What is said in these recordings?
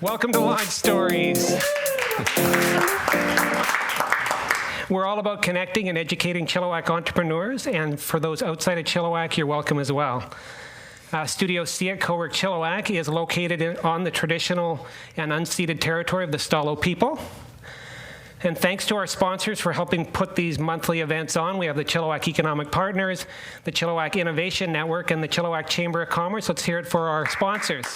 Welcome to Launch Stories. We're all about connecting and educating Chilliwack entrepreneurs, and for those outside of Chilliwack, you're welcome as well. Studio C at Cowork Chilliwack is located on the traditional and unceded territory of the Stalo people. And thanks to our sponsors for helping put these monthly events on. We have the Chilliwack Economic Partners, the Chilliwack Innovation Network, and the Chilliwack Chamber of Commerce. Let's hear it for our sponsors.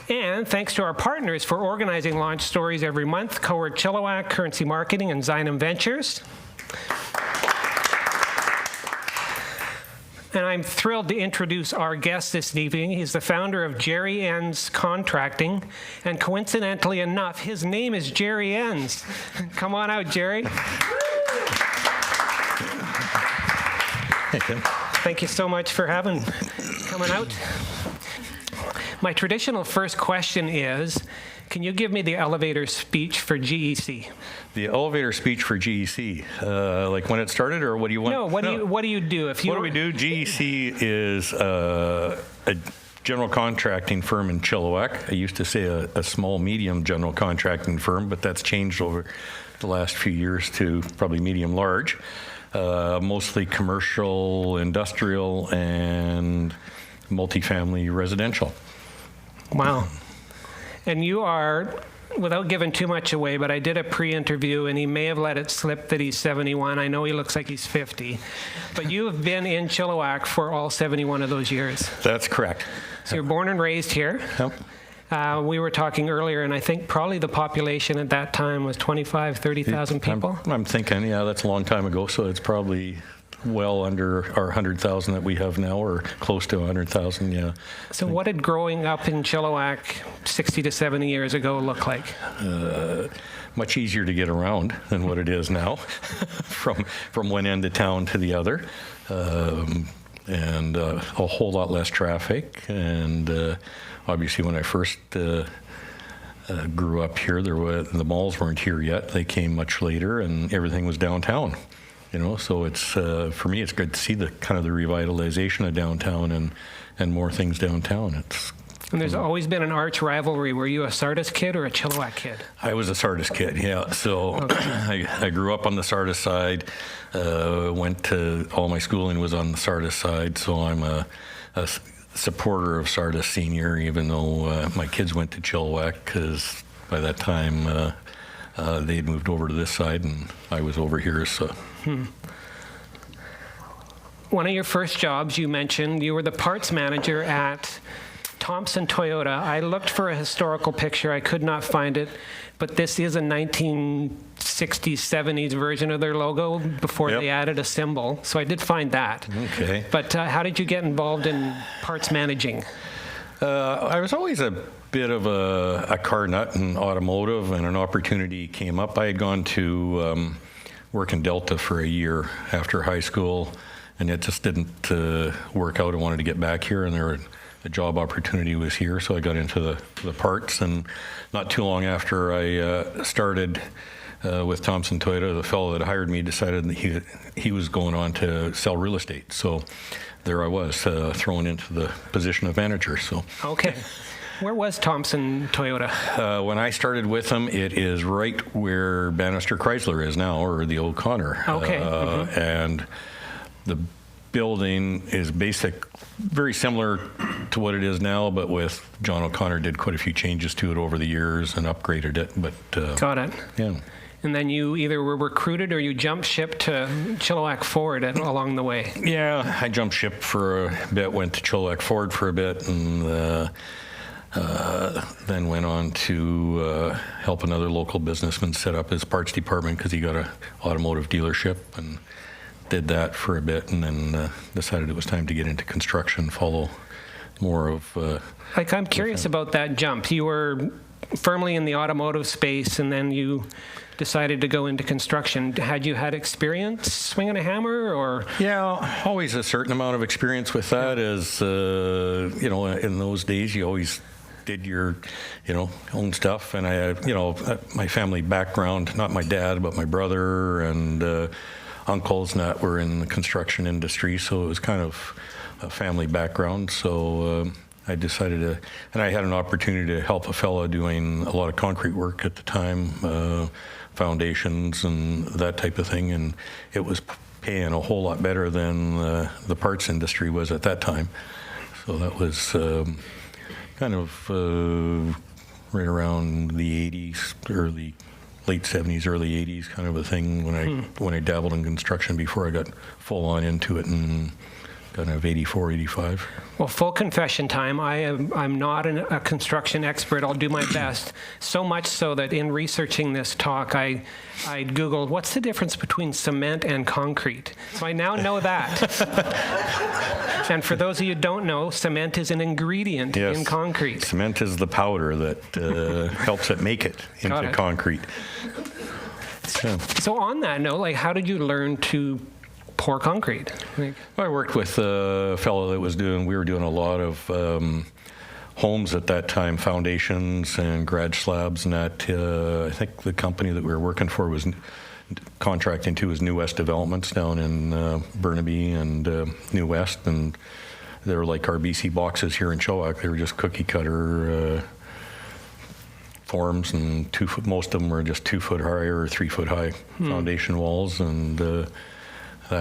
And thanks to our partners for organizing Launch Stories every month, Cowork Chilliwack, Currency Marketing, and Zinum Ventures. And I'm thrilled to introduce our guest this evening. He's the founder of Gerry Enns Contracting, and coincidentally enough, his name is Gerry Enns. Come on out, Gerry. Hey, Tim. Thank you so much for coming out. My traditional first question is, can you give me the elevator speech for GEC? The elevator speech for GEC, like when it started, or what do you want? No, what do you do? What do we do? GEC is a general contracting firm in Chilliwack. I used to say a small, medium general contracting firm, but that's changed over the last few years to probably medium, large. Mostly commercial, industrial, and multifamily residential. Wow. And you are, without giving too much away, but I did a pre-interview, and he may have let it slip that he's 71. I know he looks like he's 50. But you have been in Chilliwack for all 71 of those years. That's correct. So you're born and raised here. Yep. We were talking earlier, and I think probably the population at that time was 25, 30,000 people. I'm thinking, yeah, that's a long time ago, so it's probably well under our 100,000 that we have now, or close to 100,000, yeah. So what did growing up in Chilliwack 60 to 70 years ago look like? Much easier to get around than what it is now, from one end of town to the other, and a whole lot less traffic. And obviously, when I first grew up here, the malls weren't here yet. They came much later, and everything was downtown. You know, so it's for me, it's good to see the kind of the revitalization of downtown and more things downtown. And there's always been an arch rivalry. Were you a Sardis kid or a Chilliwack kid? I was a Sardis kid, yeah. So okay. I grew up on the Sardis side. Went to all my schooling was on the Sardis side. So I'm a supporter of Sardis Senior, even though my kids went to Chilliwack, because by that time they'd moved over to this side and I was over here. So. One of your first jobs, you mentioned, you were the parts manager at Thompson Toyota. I looked for a historical picture. I could not find it, but this is a 1960s, 70s version of their logo before they added a symbol. So I did find that. Okay. But how did you get involved in parts managing? I was always a bit of a car nut in automotive, and an opportunity came up. I had gone to work in Delta for a year after high school, and it just didn't work out. I wanted to get back here, and the job opportunity was here, so I got into the parts. And not too long after I started with Thompson Toyota, the fellow that hired me decided that he was going on to sell real estate. So there I was, thrown into the position of manager. So okay. Where was Thompson Toyota? When I started with them, it is right where Bannister Chrysler is now, or the O'Connor. Okay. And the building is very similar to what it is now, but with John O'Connor did quite a few changes to it over the years and upgraded it. But got it. Yeah. And then you either were recruited or you jumped ship to Chilliwack Ford along the way. Yeah, I jumped ship for a bit, went to Chilliwack Ford for a bit, and then went on to help another local businessman set up his parts department because he got an automotive dealership, and did that for a bit, and then decided it was time to get into construction, follow more of... I'm curious about that jump. You were firmly in the automotive space, and then you decided to go into construction. Had you had experience swinging a hammer, or? Yeah, always a certain amount of experience with that. As in those days, you always did your, own stuff. And I had, my family background, not my dad, but my brother and uncles and that were in the construction industry. So it was kind of a family background. So I decided to, and I had an opportunity to help a fellow doing a lot of concrete work at the time, foundations and that type of thing, and it was paying a whole lot better than the parts industry was at that time. So that was kind of right around the 80s, late 70s, early 80s kind of a thing when I dabbled in construction before I got full on into it in kind of 84, 85. Well, full confession time. I'm not a construction expert. I'll do my best. So much so that in researching this talk, I Googled, what's the difference between cement and concrete? So I now know that. And for those of you who don't know, cement is an ingredient in concrete. Cement is the powder that helps it make it into concrete. So on that note, like, how did you learn to pour concrete? Well, I worked with a fellow that we were doing a lot of homes at that time, foundations and garage slabs, and that I think the company that we were working for was contracting to was New West Developments down in Burnaby and New West, and they were like our BC boxes here in Chilliwack. They were just cookie cutter forms, and most of them were just 2 foot high or 3 foot high foundation walls, and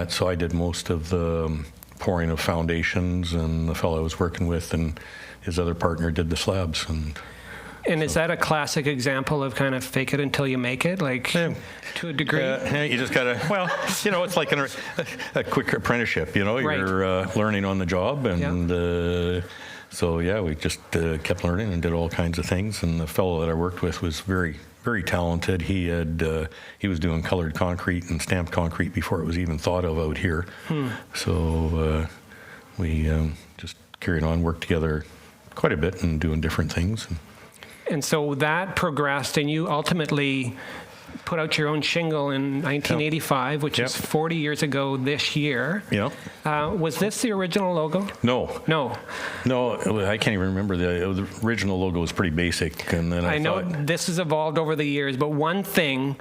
so I did most of the pouring of foundations, and the fellow I was working with and his other partner did the slabs. And is that a classic example of kind of fake it until you make it, like to a degree? You just gotta, it's like a quick apprenticeship, you're learning on the job, and so we just kept learning and did all kinds of things. And the fellow that I worked with was very, very talented. He was doing colored concrete and stamped concrete before it was even thought of out here. So we just carried on, worked together quite a bit and doing different things. And so that progressed, and you ultimately put out your own shingle in 1985, which is 40 years ago this year. Yeah. Was this the original logo? No, I can't even remember. The original logo was pretty basic, and then I know this has evolved over the years, but one thing,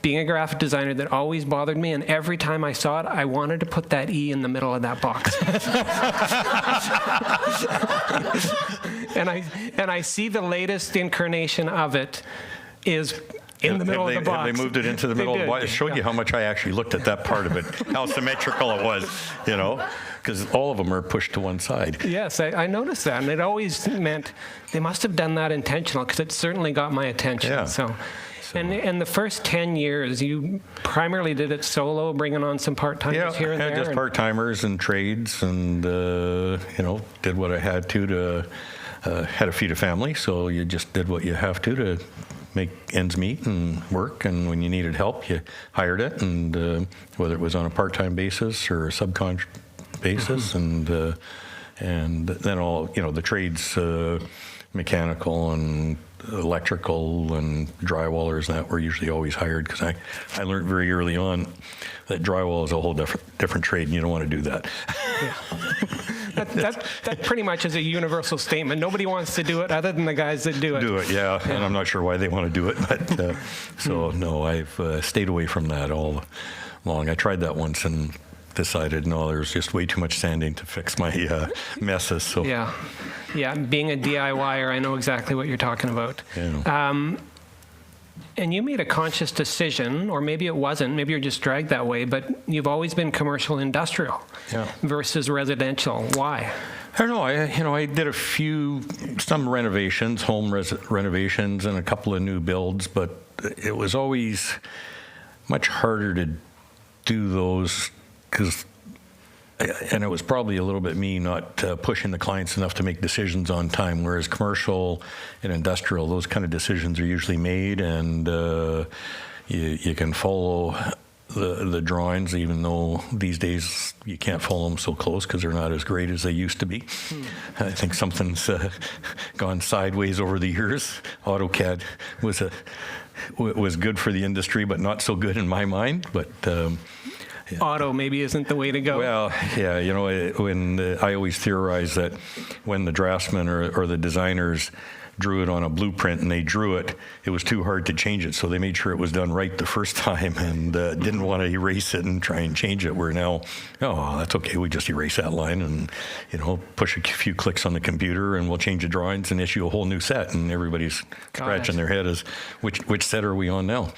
being a graphic designer, that always bothered me, and every time I saw it, I wanted to put that E in the middle of that box. and I see the latest incarnation of it is in the middle of the box. They moved it into the middle of the box. It showed you how much I actually looked at that part of it, how symmetrical it was, because all of them are pushed to one side. Yes, I noticed that, and it always meant they must have done that intentional, because it certainly got my attention. Yeah. So. And the first 10 years, you primarily did it solo, bringing on some part-timers here and there? Yeah, just part-timers and trades, and, did what I had to had to feed a family, so you just did what you have to make ends meet and work, and when you needed help, you hired it, and whether it was on a part-time basis or a subcontract basis, and then all, the trades, mechanical and electrical and drywallers, that were usually always hired, because I learned very early on that drywall is a whole different trade, and you don't want to do that. That pretty much is a universal statement. Nobody wants to do it other than the guys that do it. Yeah. And I'm not sure why they want to do it, but no, I've stayed away from that all along. I tried that once and decided, no, there's just way too much sanding to fix my messes. So yeah, being a DIYer, I know exactly what you're talking about. Yeah. And you made a conscious decision, or maybe it wasn't, maybe you're just dragged that way, but you've always been commercial industrial versus residential. Why? I don't know. I did some renovations, home renovations, and a couple of new builds, but it was always much harder to do those, and it was probably a little bit me not pushing the clients enough to make decisions on time, whereas commercial and industrial, those kind of decisions are usually made, and you can follow the drawings, even though these days you can't follow them so close because they're not as great as they used to be. I think something's gone sideways over the years. AutoCAD was good for the industry, but not so good in my mind. But Auto maybe isn't the way to go. Well, when I always theorize that when the draftsmen or the designers drew it on a blueprint and they drew it, it was too hard to change it. So they made sure it was done right the first time and didn't want to erase it and try and change it. Where now, oh, that's okay. We just erase that line and, push a few clicks on the computer and we'll change the drawings and issue a whole new set. And everybody's scratching their head as which set are we on now?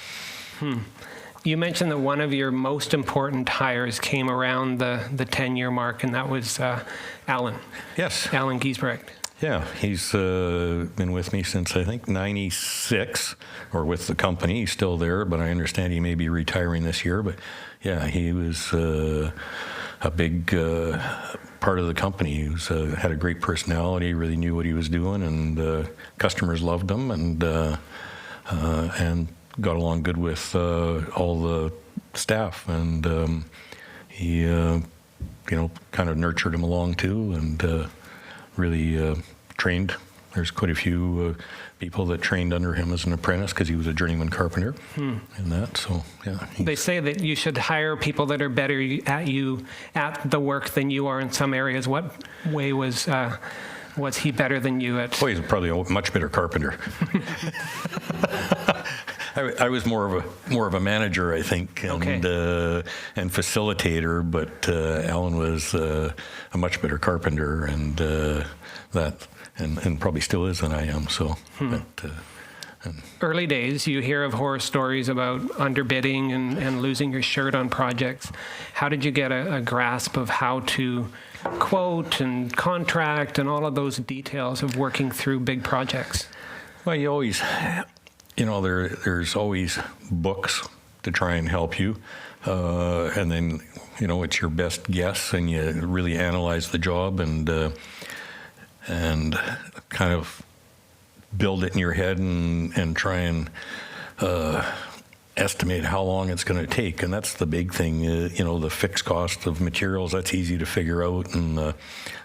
You mentioned that one of your most important hires came around the 10-year mark, and that was Alan. Yes. Alan Giesbrecht. Yeah, he's been with me since, I think, 96, or with the company. He's still there, but I understand he may be retiring this year. But, yeah, he was a big part of the company. He had a great personality, really knew what he was doing, and customers loved him, and got along good with all the staff, and he, kind of nurtured him along too, and really trained. There's quite a few people that trained under him as an apprentice because he was a journeyman carpenter and that. So yeah. They say that you should hire people that are better at the work than you are in some areas. What way was he better than you at? Well, he's probably a much better carpenter. I was more of a manager, I think, and facilitator. But Alan was a much better carpenter, and and probably still is than I am. So. Early days, you hear of horror stories about underbidding and losing your shirt on projects. How did you get a grasp of how to quote and contract and all of those details of working through big projects? Well, you always. There's always books to try and help you. And then, it's your best guess, and you really analyze the job and kind of build it in your head and try and estimate how long it's going to take. And that's the big thing, the fixed cost of materials, that's easy to figure out. And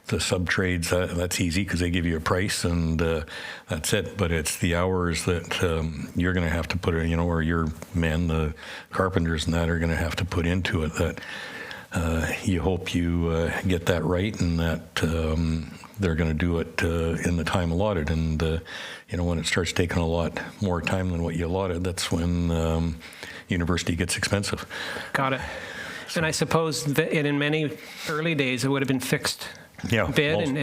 the sub-trades, that's easy because they give you a price and that's it. But it's the hours that you're going to have to put in, or your men, the carpenters and that are going to have to put into it, that you hope you get that right and that they're going to do it in the time allotted. And, when it starts taking a lot more time than what you allotted, that's when university gets expensive. Got it. So. And I suppose that in many early days it would have been fixed bid,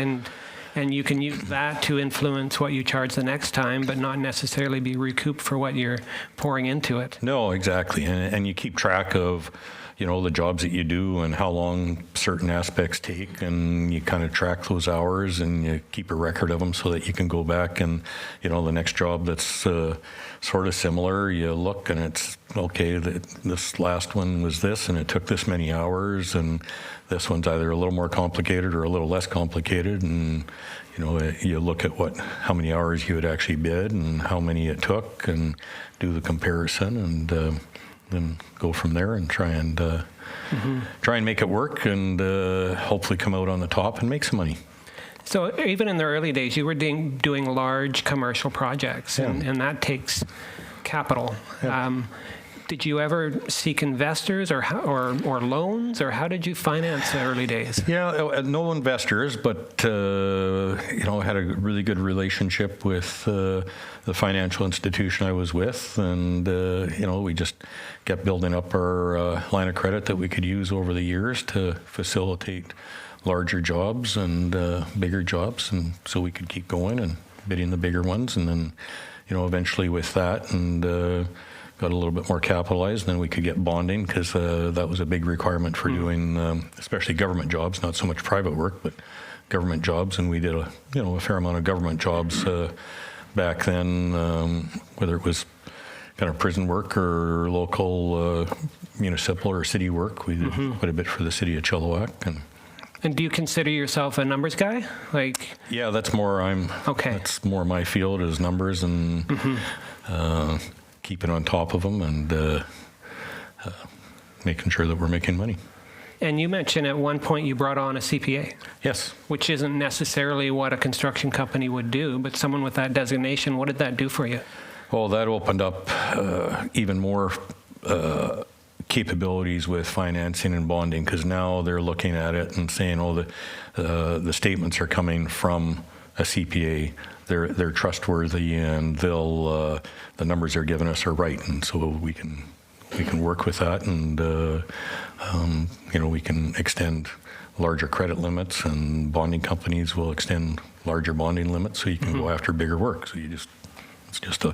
and you can use that to influence what you charge the next time, but not necessarily be recouped for what you're pouring into it. No, exactly. And you keep track of, the jobs that you do and how long certain aspects take, and you kind of track those hours and you keep a record of them so that you can go back and, the next job that's sort of similar, you look and it's, okay, this last one was this and it took this many hours, and this one's either a little more complicated or a little less complicated, and, you look at how many hours you would actually bid and how many it took and do the comparison, and then go from there and try and make it work and hopefully come out on the top and make some money. So even in the early days, you were doing large commercial projects, and that takes capital. Yeah. Did you ever seek investors or loans, or how did you finance the early days? Yeah, no investors, but had a really good relationship with the financial institution I was with, and we just kept building up our line of credit that we could use over the years to facilitate larger jobs and bigger jobs, and so we could keep going and bidding the bigger ones, and then eventually with that and got a little bit more capitalized, and then we could get bonding, because that was a big requirement for doing especially government jobs, not so much private work, but government jobs. And we did a fair amount of government jobs back then, whether it was kind of prison work or local municipal or city work. We did quite a bit for the city of Chilliwack. And do you consider yourself a numbers guy? Yeah, that's more that's more my field, is numbers and keeping on top of them and making sure that we're making money. And you mentioned at one point you brought on a CPA. Yes. Which isn't necessarily what a construction company would do, but someone with that designation, what did that do for you? Well, that opened up even more capabilities with financing and bonding, because now they're looking at it and saying, the statements are coming from a CPA they're trustworthy, and they'll the numbers they're giving us are right, and so we can work with that, and we can extend larger credit limits, and bonding companies will extend larger bonding limits, so you can go after bigger work. So it's just a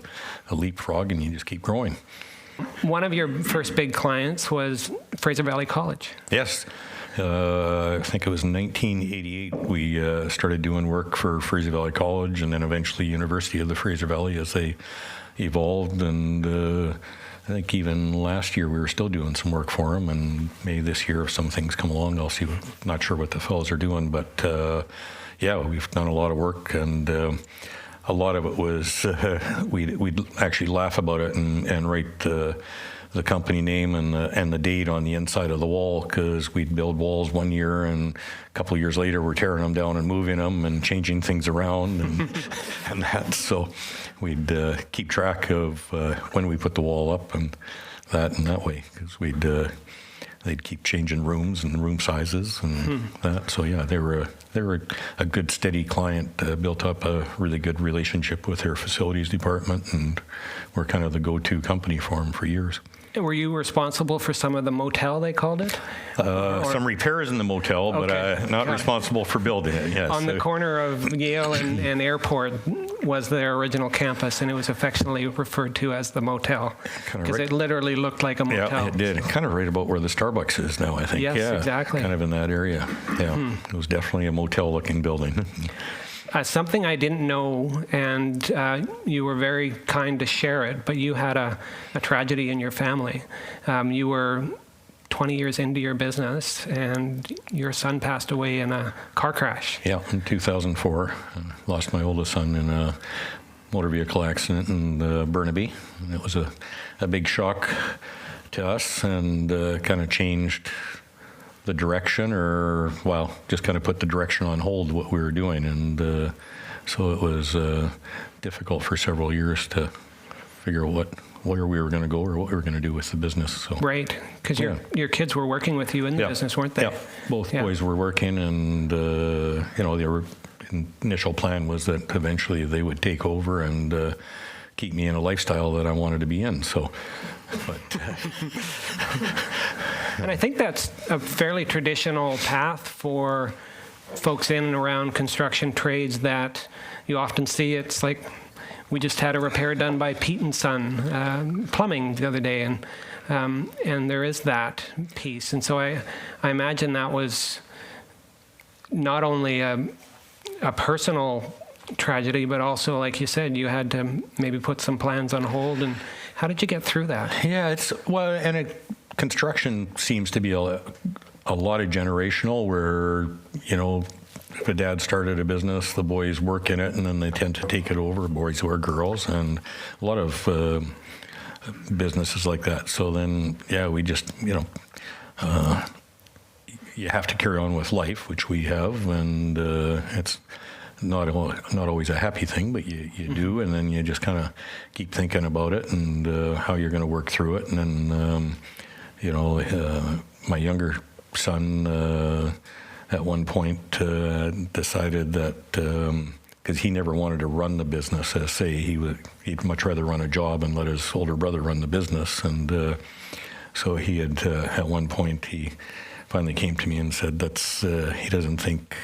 leapfrog, and you just keep growing. One of your first big clients was Fraser Valley College. Yes. I think it was in 1988 we started doing work for Fraser Valley College, and then eventually University of the Fraser Valley as they evolved. And I think even last year we were still doing some work for them, and maybe this year if some things come along, I'll see. Not sure what the fellows are doing, but yeah, we've done a lot of work, and a lot of it was we'd actually laugh about it and write the company name and the date on the inside of the wall, because we'd build walls one year, and a couple of years later we're tearing them down and moving them and changing things around and that. So we'd keep track of when we put the wall up and that way, because they'd keep changing rooms and room sizes and that. So yeah, they were a good steady client, built up a really good relationship with their facilities department, and we're kind of the go-to company for them for years. Were you responsible for some of the motel, they called it? Some repairs in the motel, but not responsible for building it, yes. On the corner of Yale and Airport was their original campus, and it was affectionately referred to as the motel, because it literally looked like a motel. Yeah, it did. Kind of right about where the Starbucks is now, I think. Yes, yeah, exactly. Kind of in that area. Yeah, It was definitely a motel-looking building. Something I didn't know, and you were very kind to share it, but you had a tragedy in your family. You were 20 years into your business, and your son passed away in a car crash. Yeah, in 2004. I lost my oldest son in a motor vehicle accident in Burnaby. And it was a big shock to us, and kind of changed the direction, or just kind of put the direction on hold, what we were doing. And so it was difficult for several years to figure out where we were going to go or what we were going to do with the business. So right, because your kids were working with you in the business, weren't they? Yeah, both boys were working, and their initial plan was that eventually they would take over and keep me in a lifestyle that I wanted to be in. So, but and I think that's a fairly traditional path for folks in and around construction trades that you often see. It's like, we just had a repair done by Pete and Son Plumbing the other day, and there is that piece. And so I imagine that was not only a personal tragedy, but also, like you said, you had to maybe put some plans on hold. And how did you get through that? Yeah, construction seems to be a lot of generational, where if a dad started a business, the boys work in it, and then they tend to take it over, boys or girls, and a lot of businesses like that. So then, we just, you have to carry on with life, which we have, and it's not always a happy thing, but you do, and then you just kind of keep thinking about it and how you're going to work through it. And then, my younger son at one point decided that, because he never wanted to run the business, he'd much rather run a job and let his older brother run the business. And so he had, at one point, he finally came to me and said he doesn't think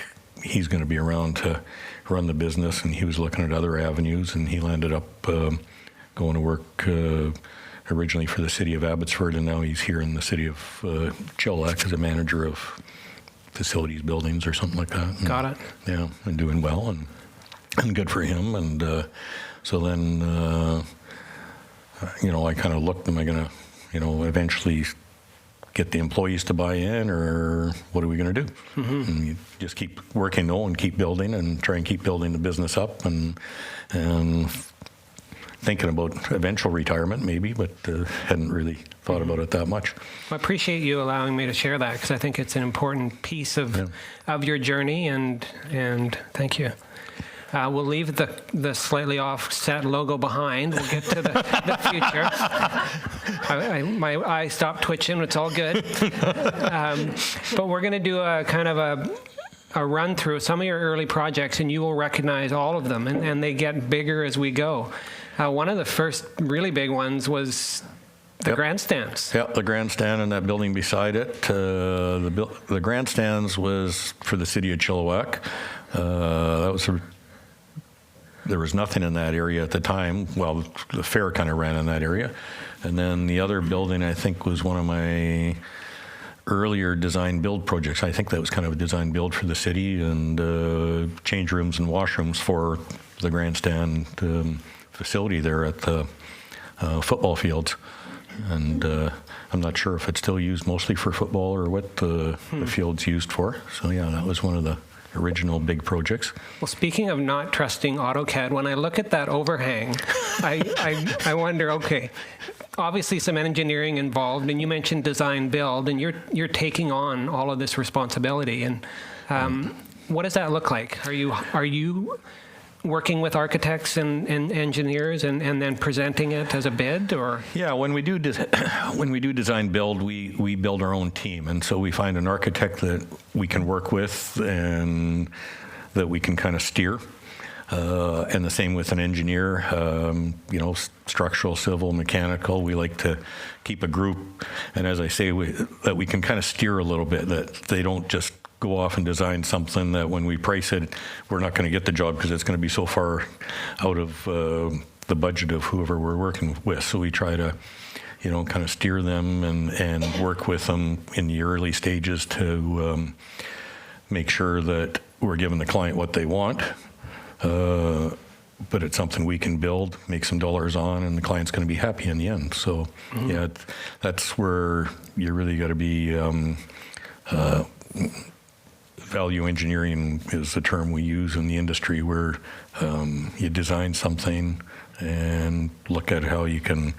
he's going to be around to run the business, and he was looking at other avenues, and he landed up going to work originally for the city of Abbotsford, and now he's here in the city of Chilliwack as a manager of facilities, buildings, or something like that. And, got it. Yeah, and doing well, and good for him. And so then, I kind of looked, am I going to, eventually get the employees to buy in, or what are we going to do? And you just keep working, and keep building, and try and keep building the business up, and thinking about eventual retirement maybe, but hadn't really thought about it that much. I appreciate you allowing me to share that, because I think it's an important piece of your journey, and thank you. We'll leave the slightly offset logo behind. We'll get to the future. My eye stopped twitching. It's all good. But we're going to do a kind of a run through some of your early projects, and you will recognize all of them, and they get bigger as we go. One of the first really big ones was the grandstands. Yeah, the grandstand and that building beside it. The grandstands was for the city of Chilliwack. There was nothing in that area at the time. Well, the fair kind of ran in that area. And then the other building, I think, was one of my earlier design build projects. I think that was kind of a design build for the city, and change rooms and washrooms for the grandstand facility there at the football fields. And I'm not sure if it's still used mostly for football or what the field's used for. So yeah, that was one of the original big projects. Well, speaking of not trusting AutoCAD, when I look at that overhang, I wonder, okay, obviously some engineering involved, and you mentioned design build, and you're taking on all of this responsibility. And what does that look like? Are you working with architects and engineers and then presenting it as a bid, or? Yeah, when we do design build, we build our own team, and so we find an architect that we can work with and that we can kind of steer. And the same with an engineer, structural, civil, mechanical. We like to keep a group, and as I say, that we can kind of steer a little bit, that they don't just go off and design something that when we price it, we're not going to get the job because it's going to be so far out of the budget of whoever we're working with. So we try to, kind of steer them and work with them in the early stages to make sure that we're giving the client what they want, but it's something we can build, make some dollars on, and the client's going to be happy in the end. So yeah, that's where you really got to be. Value engineering is the term we use in the industry, where you design something and look at how you can,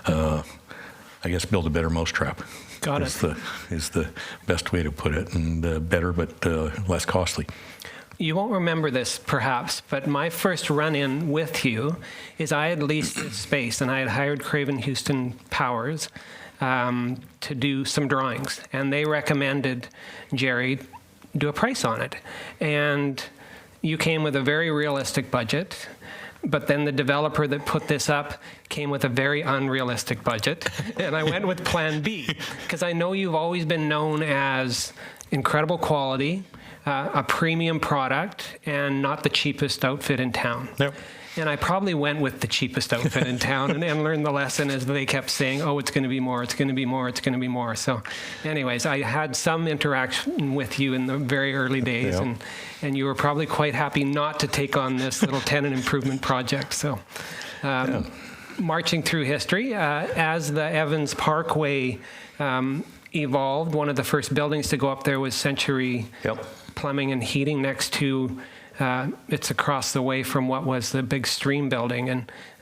build a better mousetrap. Got it. Is the best way to put it, and better but less costly. You won't remember this, perhaps, but my first run-in with you is I had leased this space, and I had hired Craven Houston Powers to do some drawings, and they recommended Gerry do a price on it. And you came with a very realistic budget, but then the developer that put this up came with a very unrealistic budget, and I went with plan B, because I know you've always been known as incredible quality, a premium product, and not the cheapest outfit in town. Yep. And I probably went with the cheapest outfit in town and learned the lesson as they kept saying, oh, it's going to be more, it's going to be more, it's going to be more. So anyways, I had some interaction with you in the very early days, Yep. and you were probably quite happy not to take on this little tenant improvement project. So marching through history, as the Evans Parkway evolved, one of the first buildings to go up there was Century Yep. Plumbing and Heating next to it's across the way from what was the big Stream building.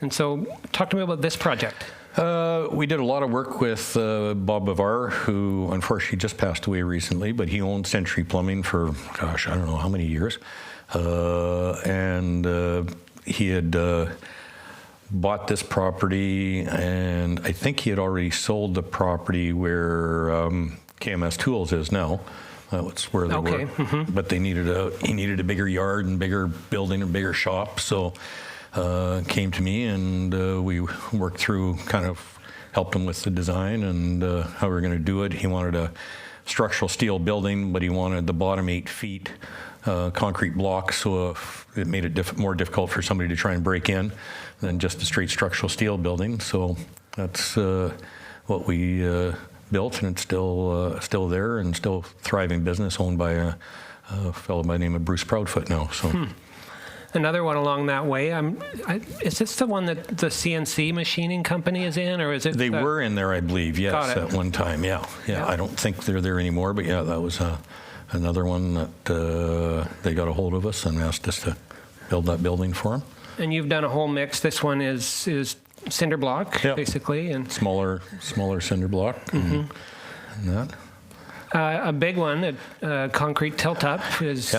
And so talk to me about this project. We did a lot of work with Bob Bavar, who unfortunately just passed away recently, but he owned Century Plumbing for, I don't know how many years. And he had bought this property, and I think he had already sold the property where KMS Tools is now. That's where they were. Mm-hmm. But he needed a bigger yard and bigger building and bigger shop. So came to me, and we worked through, kind of helped him with the design and how we were going to do it. He wanted a structural steel building, but he wanted the bottom 8 feet concrete block, so it made it more difficult for somebody to try and break in than just a straight structural steel building. So that's what we built, and it's still there and still thriving business, owned by a fellow by the name of Bruce Proudfoot now. So. Another one along that way. Is this the one that the CNC machining company is in, or is it? They were in there, I believe. Yes, at one time. Yeah. I don't think they're there anymore, but yeah, that was another one that they got a hold of us and asked us to build that building for them. And you've done a whole mix. This one is cinder block, basically, and smaller cinder block. Mm-hmm. And that. A big one, a concrete tilt-up, is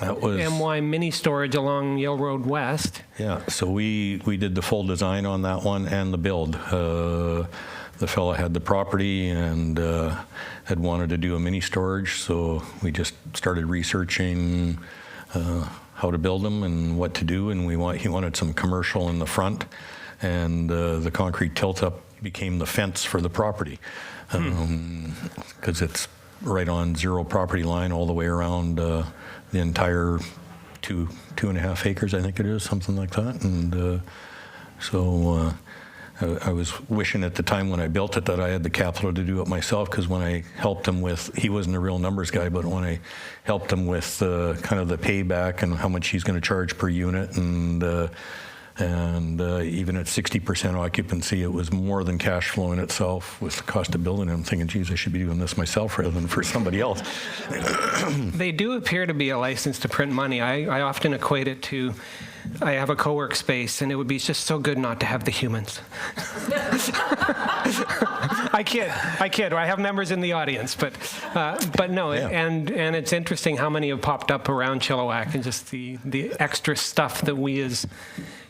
that was MY Mini Storage along Yale Road West. Yeah, so we did the full design on that one and the build. the fella had the property and had wanted to do a mini storage, so we just started researching how to build them and what to do, and he wanted some commercial in the front, and the concrete tilt-up became the fence for the property, because it's right on zero property line all the way around the entire 2.5 acres, I think it is, something like that. And so I was wishing at the time when I built it that I had the capital to do it myself, because when I helped him with, he wasn't a real numbers guy, but when I helped him with kind of the payback and how much he's going to charge per unit, and even at 60% occupancy, it was more than cash flow in itself with the cost of building. I'm thinking, geez, I should be doing this myself rather than for somebody else. They do appear to be a license to print money. I often equate it to, I have a Cowork space, and it would be just so good not to have the humans. I kid. I have members in the audience, but no. Yeah. And it's interesting how many have popped up around Chilliwack, and just the extra stuff that we as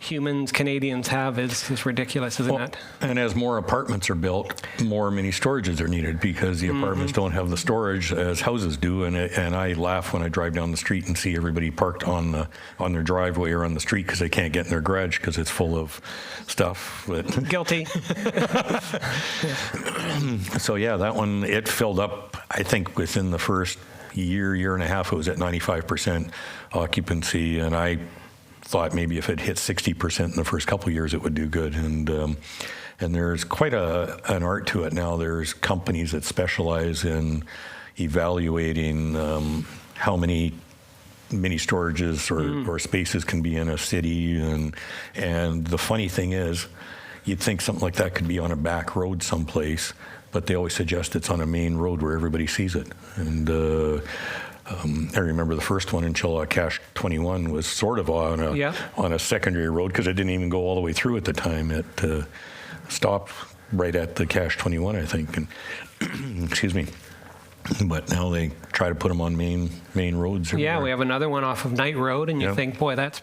humans, Canadians have is ridiculous, isn't it? And as more apartments are built, more mini storages are needed, because the apartments don't have the storage as houses do. And I laugh when I drive down the street and see everybody parked on their driveway or on the street because they can't get in their garage because it's full of stuff. Guilty. So yeah, that one, it filled up, I think within the first year and a half, it was at 95% occupancy, and I thought maybe if it hit 60% in the first couple of years, it would do good. And there's quite an art to it now. There's companies that specialize in evaluating how many mini storages or spaces can be in a city. And the funny thing is, you'd think something like that could be on a back road someplace, but they always suggest it's on a main road where everybody sees it. And I remember the first one in Chilliwack, Cache 21, was sort of on a secondary road, because it didn't even go all the way through at the time. It stopped right at the Cache 21, I think. And excuse me. But now they try to put them on main roads. Everywhere. Yeah, we have another one off of Knight Road, and you think, boy, that's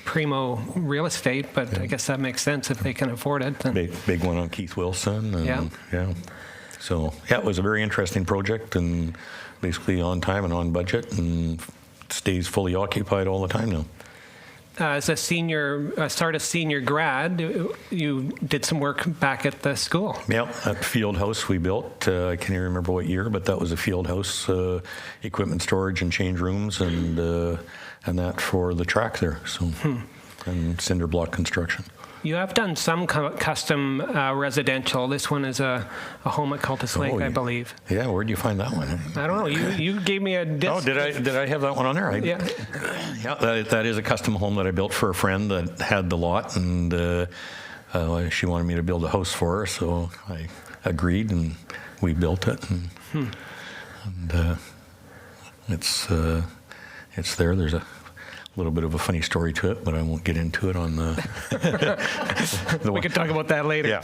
primo real estate, but I guess that makes sense if they can afford it. Big one on Keith Wilson. And, yeah. So, yeah, it was a very interesting project, and basically on time and on budget, and stays fully occupied all the time now. As a senior grad, you did some work back at the school. Yeah, that field house we built, I can't even remember what year, but that was a field house, equipment storage and change rooms, and that for the track there. So, and cinder block construction. You have done some custom residential. This one is a home at Cultus Lake, I believe. Yeah, where'd you find that one? I don't know. You gave me a disc. Oh, did I have that one on there? Yeah. Yeah, that is a custom home that I built for a friend that had the lot, and she wanted me to build a house for her, so I agreed, and we built it. And it's there. There's a little bit of a funny story to it, but I won't get into it on the we could talk about that later. Yeah.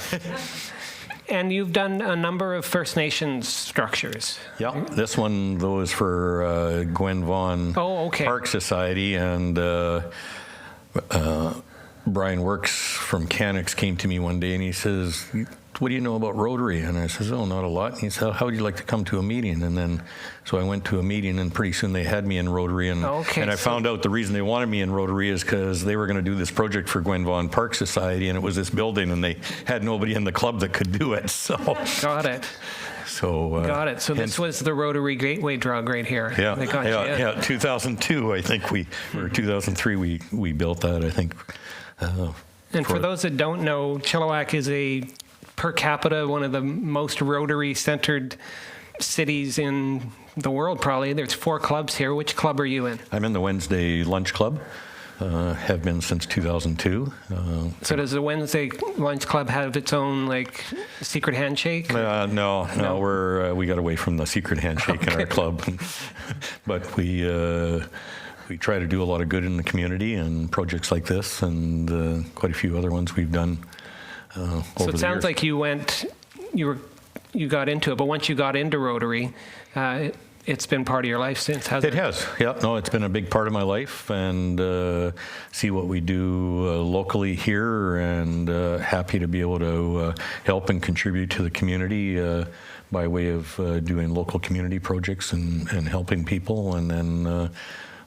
And you've done a number of First Nations structures. Yeah, this one, though, is for Gwen Vaughan Park Society, and Brian Works from Canucks came to me one day, and he says, "What do you know about Rotary?" And I says, "Oh, not a lot." And he said, "How would you like to come to a meeting?" And then, so I went to a meeting, and pretty soon they had me in Rotary. And I found out the reason they wanted me in Rotary is because they were going to do this project for Gwen Vaughan Park Society, and it was this building, and they had nobody in the club that could do it. So got it. So got it. So this was the Rotary Gateway drug right here. Yeah, 2002, I think or 2003 we built that, I think. And for those that don't know, Chilliwack is a per capita one of the most Rotary-centered cities in the world, probably. There's 4 clubs here. Which club are you in? I'm in the Wednesday Lunch Club. Have been since 2002. So does the Wednesday Lunch Club have its own secret handshake? No. We got away from the secret handshake in our club, but we try to do a lot of good in the community and projects like this, and quite a few other ones we've done. So it sounds like you got into it, but once you got into Rotary, it's been part of your life since, hasn't it? It has, yeah. No, it's been a big part of my life, and see what we do locally here, and happy to be able to help and contribute to the community by way of doing local community projects and helping people. And then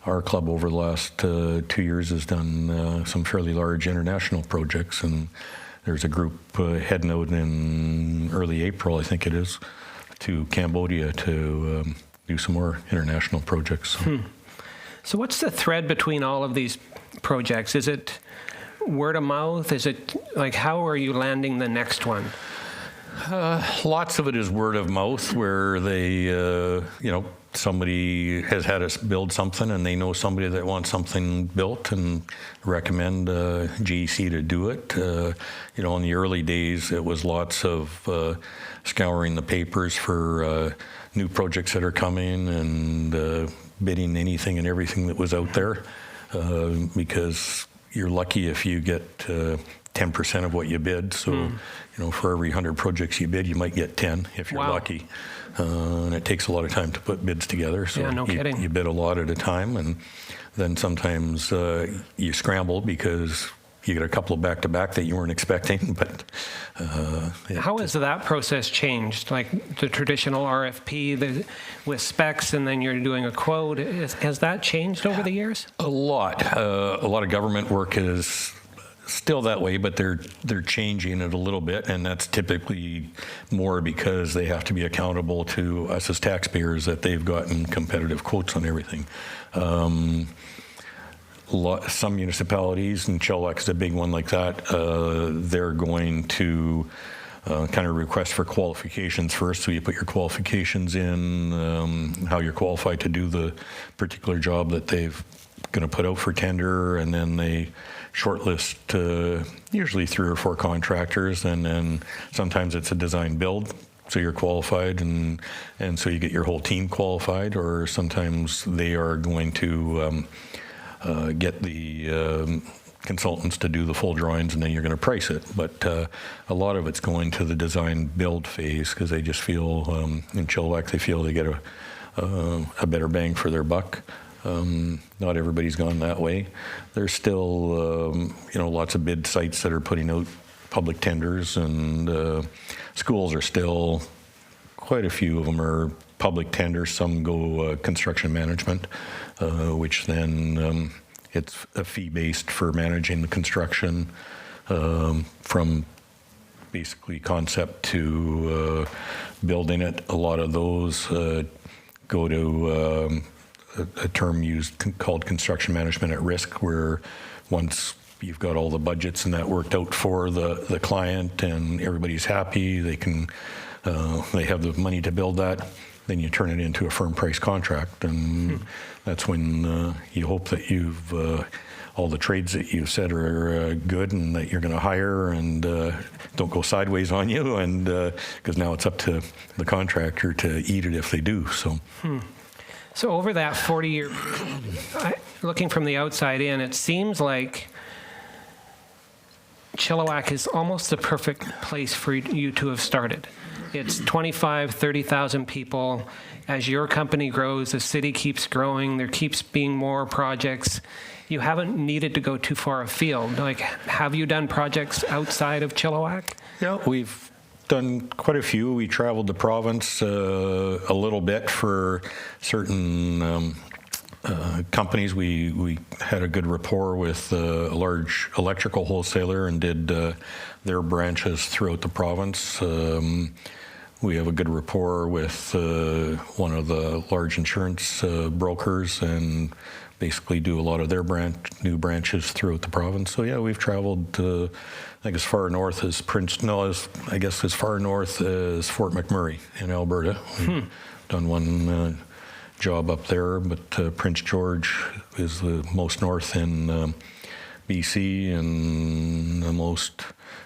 our club over the last 2 years has done some fairly large international projects, and there's a group heading out in early April, I think it is, to Cambodia to do some more international projects. So what's the thread between all of these projects? Is it word of mouth? Is it like, how are you landing the next one? Lots of it is word of mouth, where they, somebody has had us build something and they know somebody that wants something built and recommend GEC to do it. In the early days, it was lots of scouring the papers for new projects that are coming and bidding anything and everything that was out there, because you're lucky if you get 10% of what you bid. So, for every 100 projects you bid, you might get 10 if you're lucky. And it takes a lot of time to put bids together. So yeah, no kidding. You bid a lot at a time, and then sometimes you scramble because you get a couple of back-to-back that you weren't expecting. But how has that process changed? Like the traditional RFP with specs, and then you're doing a quote. Has that changed over the years? A lot. A lot of government work is still that way, but they're changing it a little bit, and that's typically more because they have to be accountable to us as taxpayers that they've gotten competitive quotes on everything. Some municipalities, and Chilliwack is a big one like that, they're going to kind of request for qualifications first. So you put your qualifications in, how you're qualified to do the particular job that they've going to put out for tender, and then they shortlist usually 3 or 4 contractors, and then sometimes it's a design build, so you're qualified, and so you get your whole team qualified, or sometimes they are going to get the consultants to do the full drawings, and then you're going to price it. But a lot of it's going to the design build phase, because they just feel, in Chilliwack, they feel they get a better bang for their buck. Not everybody's gone that way. There's still, lots of bid sites that are putting out public tenders, and schools are still, quite a few of them are public tenders. Some go construction management, which then it's a fee-based for managing the construction from basically concept to building it. A lot of those go to a term used called construction management at risk, where once you've got all the budgets and that worked out for the client and everybody's happy, they have the money to build that, then you turn it into a firm price contract, and that's when you hope that you've all the trades that you've said are good and that you're going to hire and don't go sideways on you, and because now it's up to the contractor to eat it if they do. So over that 40-year, looking from the outside in, it seems like Chilliwack is almost the perfect place for you to have started. It's 25, 30,000 people. As your company grows, the city keeps growing. There keeps being more projects. You haven't needed to go too far afield. Like, have you done projects outside of Chilliwack? Yeah, we've done quite a few. We traveled the province a little bit for certain companies. We had a good rapport with a large electrical wholesaler and did their branches throughout the province. We have a good rapport with one of the large insurance brokers, and basically do a lot of their new branches throughout the province. So yeah, we've traveled I think as far north as as far north as Fort McMurray in Alberta. We've done one job up there, but Prince George is the most north in BC, and the most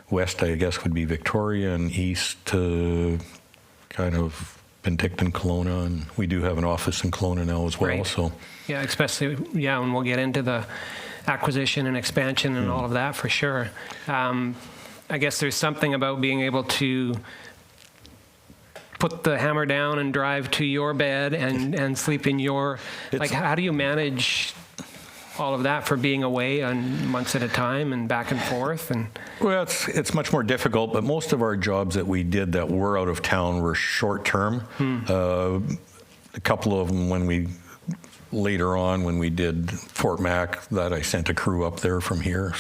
west, I guess, would be Victoria, and east kind of Penticton, Kelowna, and we do have an office in Kelowna now as well. Right. So yeah, especially and we'll get into the acquisition and expansion and all of that for sure. I guess there's something about being able to put the hammer down and drive to your bed and sleep in your, like, how do you manage all of that for being away on months at a time and back and forth? And Well, it's much more difficult, but most of our jobs that we did that were out of town were short term. A couple of them later on when we did Fort Mac, that I sent a crew up there from here,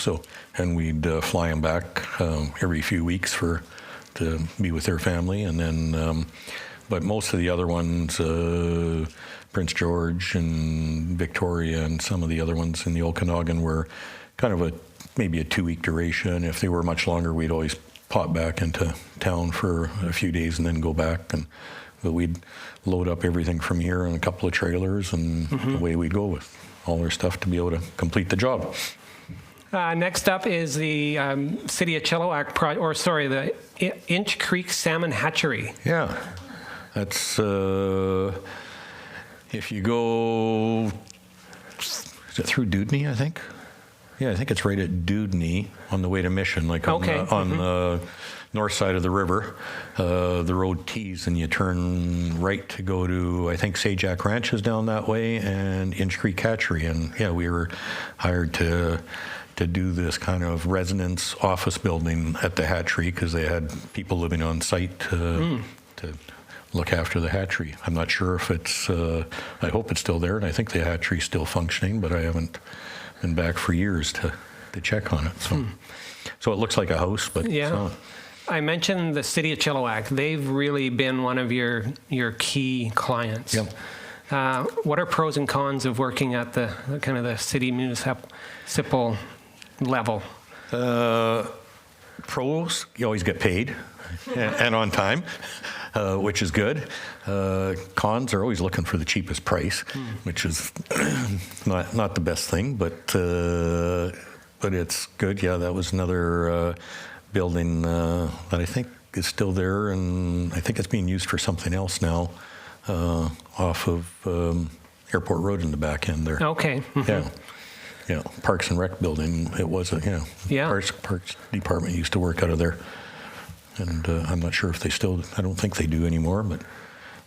and we'd fly them back every few weeks to be with their family, and then but most of the other ones, Prince George and Victoria and some of the other ones in the Okanagan, were kind of maybe a 2-week duration. If they were much longer, we'd always pop back into town for a few days and then go back. But we'd load up everything from here in a couple of trailers, and away we'd go with all our stuff to be able to complete the job. Next up is the City of Chilliwack, the Inch Creek Salmon Hatchery. Yeah, that's if you go, is it through Dudney, I think? Yeah, I think it's right at Dudney on the way to Mission, like on the north side of the river. The road tees and you turn right to go to, I think, Sajak Ranch is down that way, and Inch Creek Hatchery. And yeah, we were hired to do this kind of residence office building at the hatchery because they had people living on site to look after the hatchery. I'm not sure if it's, I hope it's still there, and I think the hatchery's still functioning, but I haven't been back for years to check on it. So it looks like a house, but yeah. it's not. I mentioned the City of Chilliwack. They've really been one of your key clients. Yep. What are pros and cons of working at the kind of the city municipal level? Pros, you always get paid and on time, which is good. Cons are always looking for the cheapest price, which is not the best thing, but it's good. Yeah, that was another building that I think is still there, and I think it's being used for something else now, off of Airport Road in the back end there. Okay. Yeah, Parks and Rec building. It was Parks Department used to work out of there, and I'm not sure if they still. I don't think they do anymore, but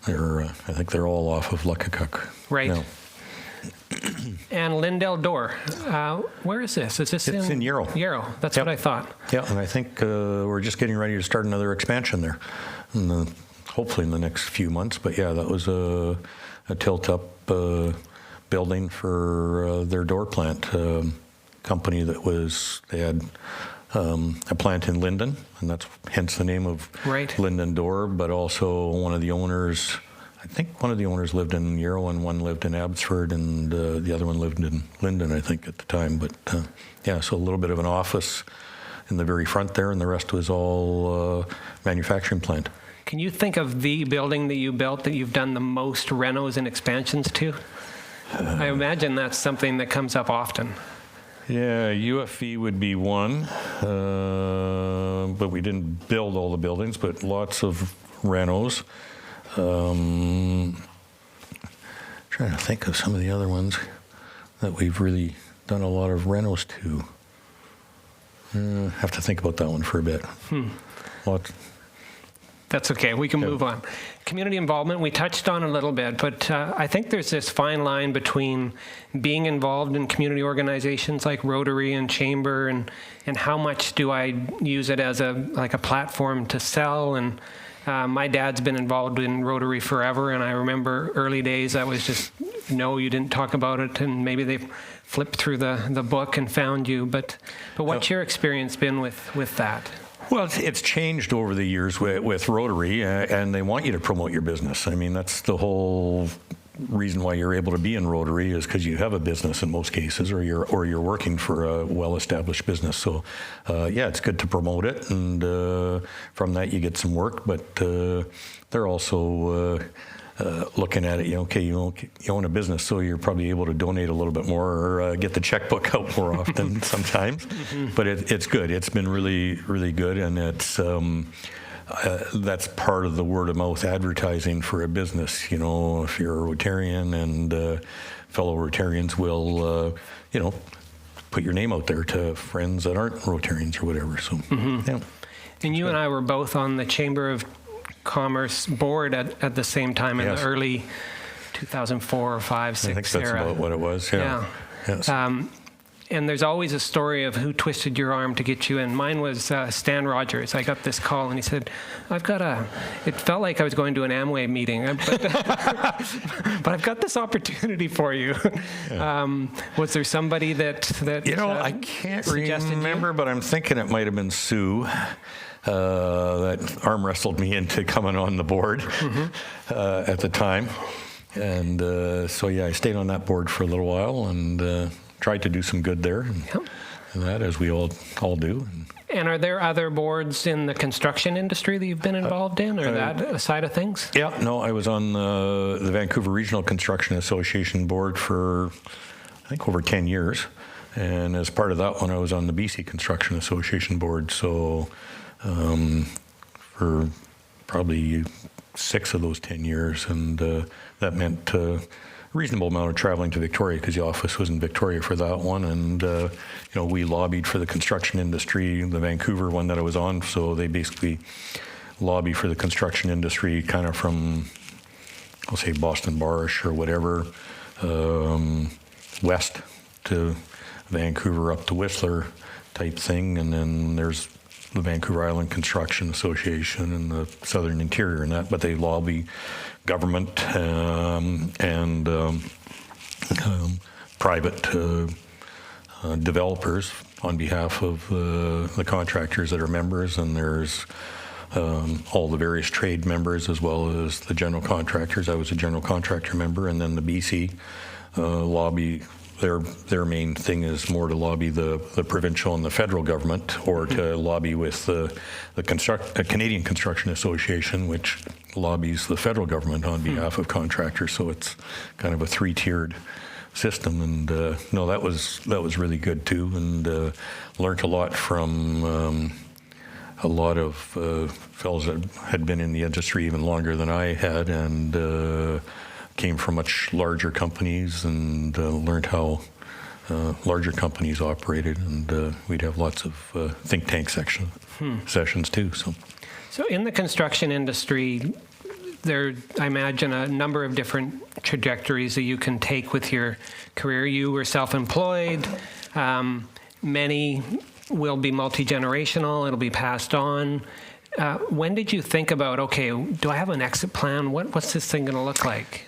I think they're all off of Luckakuk. Right. Now. And Lindell Door. Where is this? Is this It's in Yarrow. Yarrow. That's what I thought. Yeah, and I think we're just getting ready to start another expansion there, hopefully in the next few months. But yeah, that was a tilt-up building for their door plant company. They had a plant in Linden, and that's hence the name of Linden Door. But also one of the owners. I think one of the owners lived in Yarrow and one lived in Abbotsford, and the other one lived in Linden, I think, at the time. But yeah, so a little bit of an office in the very front there, and the rest was all manufacturing plant. Can you think of the building that you built that you've done the most renos and expansions to? I imagine that's something that comes up often. Yeah, UFE would be one, but we didn't build all the buildings, but lots of renos. Trying to think of some of the other ones that we've really done a lot of renos to. Have to think about that one for a bit. Lots. That's okay. We can move on. Community involvement, we touched on a little bit, but I think there's this fine line between being involved in community organizations like Rotary and Chamber, and how much do I use it as a platform to sell. And my dad's been involved in Rotary forever, and I remember early days that was just, no, you didn't talk about it, and maybe they flipped through the book and found you. But what's your experience been with that? Well, it's changed over the years with Rotary, and they want you to promote your business. I mean, that's the whole reason why you're able to be in Rotary, is because you have a business in most cases, or you're working for a well-established business. So, yeah, it's good to promote it, and from that you get some work. But they're also looking at it. You own a business, so you're probably able to donate a little bit more, or get the checkbook out more often sometimes. But it's good. It's been really, really good, and it's. That's part of the word-of-mouth advertising for a business. If you're a Rotarian, and fellow Rotarians will, put your name out there to friends that aren't Rotarians or whatever. So, yeah. And you and I were both on the Chamber of Commerce board at the same time in Yes. the early 2004 or 5, 6 I think that's era. about what it was. Yeah. Yes. And there's always a story of who twisted your arm to get you in. Mine was Stan Rogers. I got this call, and he said, it felt like I was going to an Amway meeting, but I've got this opportunity for you. Yeah. Was there somebody that I can't suggested remember, but I'm thinking it might have been Sue that arm wrestled me into coming on the board at the time. And so, I stayed on that board for a little while and tried to do some good there, and that, as we all do. And are there other boards in the construction industry that you've been involved in, or that side of things? Yeah, no, I was on the Vancouver Regional Construction Association board for, I think, over 10 years. And as part of that one, I was on the BC Construction Association board. So for probably 6 of those 10 years, and that meant reasonable amount of traveling to Victoria, because the office was in Victoria for that one, and we lobbied for the construction industry, the Vancouver one that I was on. So they basically lobby for the construction industry, kind of from, I'll say, Boston Barish or whatever, west to Vancouver up to Whistler type thing, and then there's the Vancouver Island Construction Association and the Southern Interior and that, but they lobby government and private developers on behalf of the contractors that are members, and there's all the various trade members as well as the general contractors. I was a general contractor member, and then the BC lobby. Their main thing is more to lobby the provincial and the federal government, or to lobby with the Canadian Construction Association, which lobbies the federal government on behalf of contractors. So it's kind of a 3-tiered system, and no, that was really good too, and learned a lot from a lot of fellows that had been in the industry even longer than I had, and came from much larger companies, and learned how larger companies operated, and we'd have lots of think tank sessions too. So in the construction industry, there, I imagine, a number of different trajectories that you can take with your career. You were self-employed. Many will be multi-generational. It'll be passed on. When did you think about, okay, do I have an exit plan? What's this thing going to look like?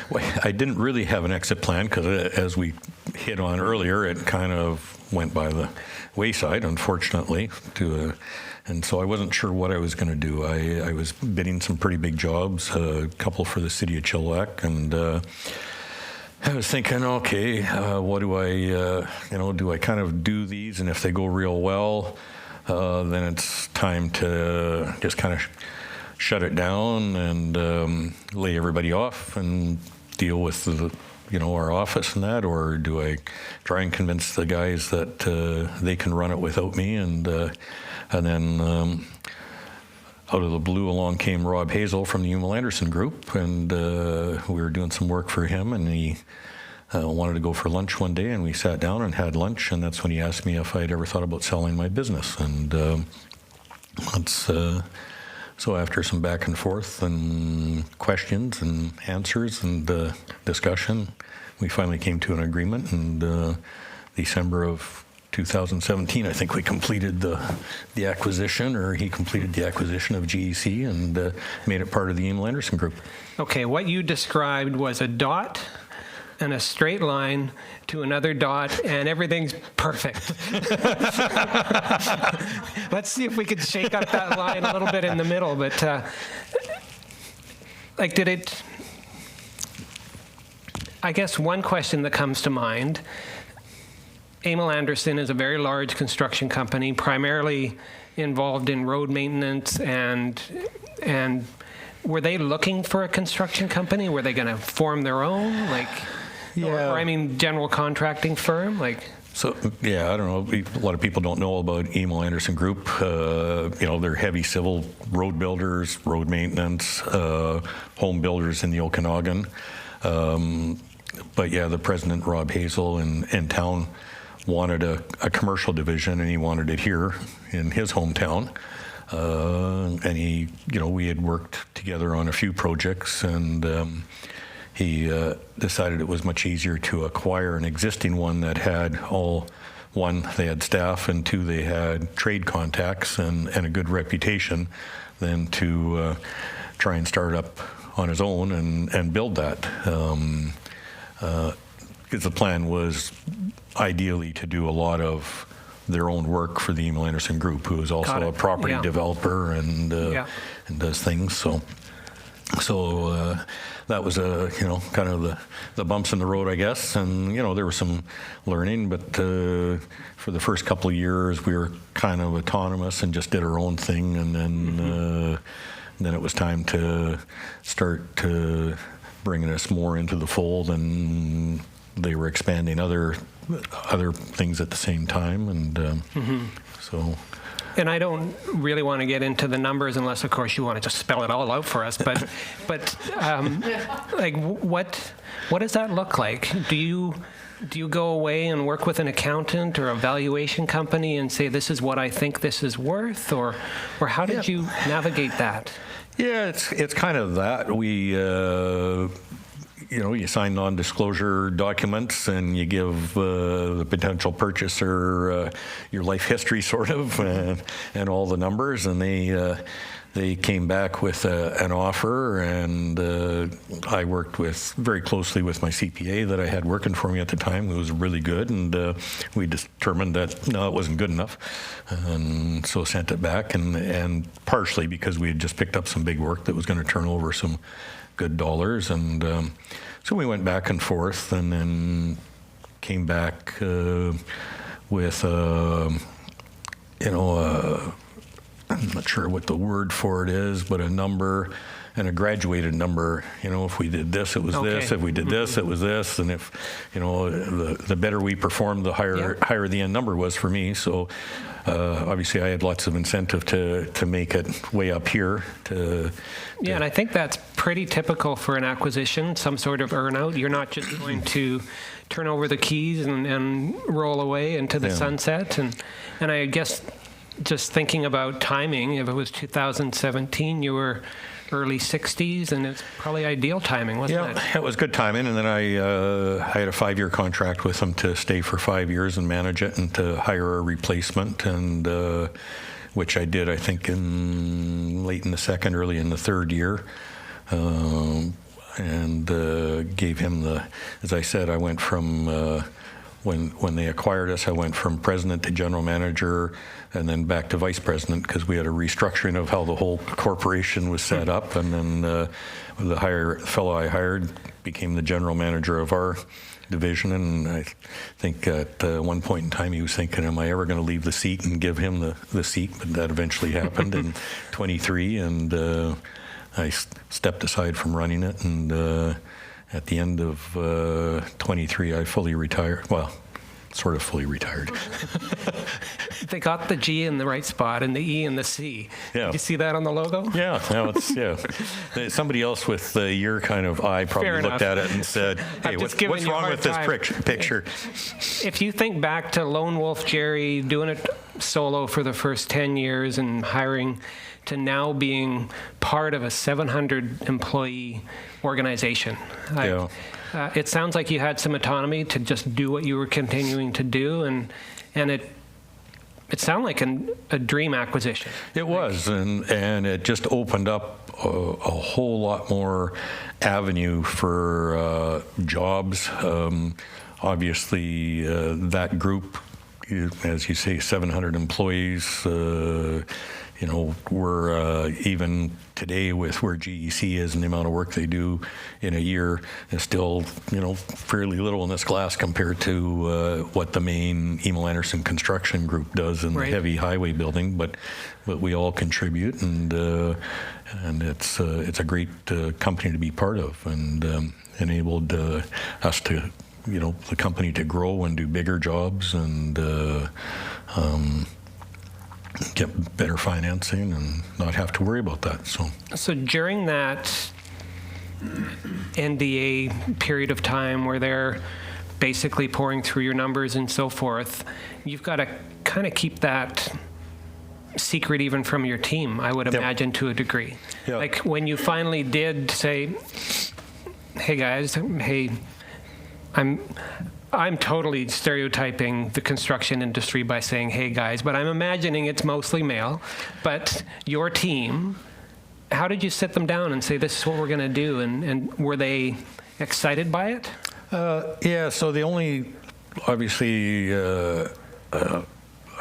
Well, I didn't really have an exit plan, because as we hit on earlier, it kind of went by the wayside, unfortunately. And so I wasn't sure what I was going to do. I was bidding some pretty big jobs, a couple for the city of Chilliwack, and I was thinking, okay, what do I kind of do these, and if they go real well, then it's time to just kind of shut it down and lay everybody off and deal with our office and that, or do I try and convince the guys that they can run it without me? And then out of the blue along came Rob Hazel from the Amil Anderson Group, and we were doing some work for him, and he wanted to go for lunch one day, and we sat down and had lunch, and that's when he asked me if I'd ever thought about selling my business. And so after some back and forth and questions and answers and discussion, we finally came to an agreement, and December of 2017, I think we completed the acquisition, or he completed the acquisition of GEC, and made it part of the Amil Anderson Group. Okay, what you described was a dot and a straight line to another dot, and everything's perfect. Let's see if we could shake up that line a little bit in the middle. But I guess one question that comes to mind, Amil Anderson is a very large construction company, primarily involved in road maintenance, and were they looking for a construction company? Were they going to form their own, general contracting firm? So, yeah, I don't know. A lot of people don't know about Amil Anderson Group. They're heavy civil road builders, road maintenance, home builders in the Okanagan. But yeah, the president, Rob Hazel, in town wanted a commercial division, and he wanted it here in his hometown. And he, we had worked together on a few projects, and he decided it was much easier to acquire an existing one that had one, they had staff, and two, they had trade contacts and a good reputation, than to try and start up on his own and build that. Because the plan was ideally to do a lot of their own work for the Amil Anderson Group, who is also a property developer and does things. So that was kind of the bumps in the road, I guess. And there was some learning, but for the first couple of years we were kind of autonomous and just did our own thing, and then it was time to start bringing us more into the fold, and they were expanding other things at the same time, and so. And I don't really want to get into the numbers unless, of course, you want to just spell it all out for us. But like, what does that look like? Do you go away and work with an accountant or a valuation company and say, this is what I think this is worth, or how did you navigate that? Yeah, it's kind of that. We you sign non-disclosure documents, and you give the potential purchaser your life history, sort of, and all the numbers, and they came back with an offer, and I worked very closely with my CPA that I had working for me at the time, who was really good, and we determined that, no, it wasn't good enough, and so sent it back, and partially because we had just picked up some big work that was going to turn over some good dollars, and so we went back and forth, and then came back with I'm not sure what the word for it is, but a number, and a graduated number. If we did this, it was this. If we did this, it was this. And if the better we performed, the higher the end number was for me. So obviously, I had lots of incentive to make it way up here. And I think that's pretty typical for an acquisition, some sort of earn-out. You're not just going to turn over the keys and roll away into the sunset. And I guess just thinking about timing, if it was 2017, you were early 60s, and it's probably ideal timing, wasn't it? Yeah, it was good timing. And then I had a 5-year contract with them to stay for 5 years and manage it, and to hire a replacement, and which I did, I think, late in the second, early in the third year. And gave him as I said, I went from, when they acquired us, I went from president to general manager, and then back to vice president, because we had a restructuring of how the whole corporation was set up. And then the fellow I hired became the general manager of our division. And I think at one point in time he was thinking, am I ever going to leave the seat and give him the seat? But that eventually happened in 23, and I stepped aside from running it. And at the end of 23, I fully retired. Well, sort of fully retired. They got the G in the right spot and the E and the C. Yeah. Did you see that on the logo? Yeah. Somebody else with your kind of eye probably looked at it and said, hey, what's wrong with this picture? If you think back to Lone Wolf Gerry doing it solo for the first 10 years and hiring, to now being part of a 700-employee organization. It sounds like you had some autonomy to just do what you were continuing to do, and it sounded like a dream acquisition. It was, and it just opened up a whole lot more avenue for jobs. Obviously, that group, as you say, 700 employees. We're even today with where GEC is and the amount of work they do in a year is still, fairly little in this class compared to what the main Amil Anderson Construction Group does in the heavy highway building. But we all contribute, and it's a great company to be part of, and enabled us to, the company to grow and do bigger jobs, and get better financing and not have to worry about that. So during that NDA period of time where they're basically pouring through your numbers and so forth, you've got to kind of keep that secret even from your team, I would imagine, to a degree. Yeah. Like when you finally did say, hey guys, hey, I'm totally stereotyping the construction industry by saying, hey guys, but I'm imagining it's mostly male. But your team, how did you sit them down and say, this is what we're going to do? And were they excited by it? Yeah, so the only, obviously, our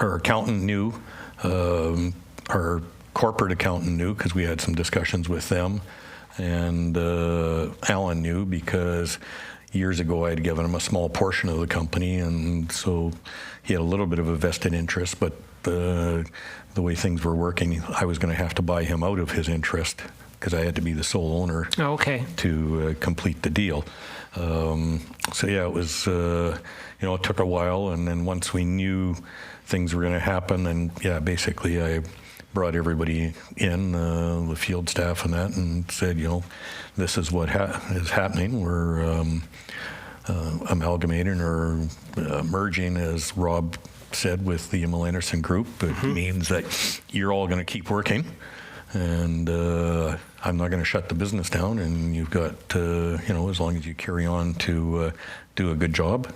accountant knew, our corporate accountant knew because we had some discussions with them, and Alan knew because years ago I had given him a small portion of the company, and so he had a little bit of a vested interest, but the way things were working, I was going to have to buy him out of his interest because I had to be the sole owner to complete the deal. So yeah, it was, it took a while, and then once we knew things were going to happen, and yeah, basically I brought everybody in, the field staff and that, and said, this is what is happening. We're amalgamating or merging, as Rob said, with the Amil Anderson Group. It means that you're all going to keep working, and I'm not going to shut the business down, and you've got, as long as you carry on to do a good job,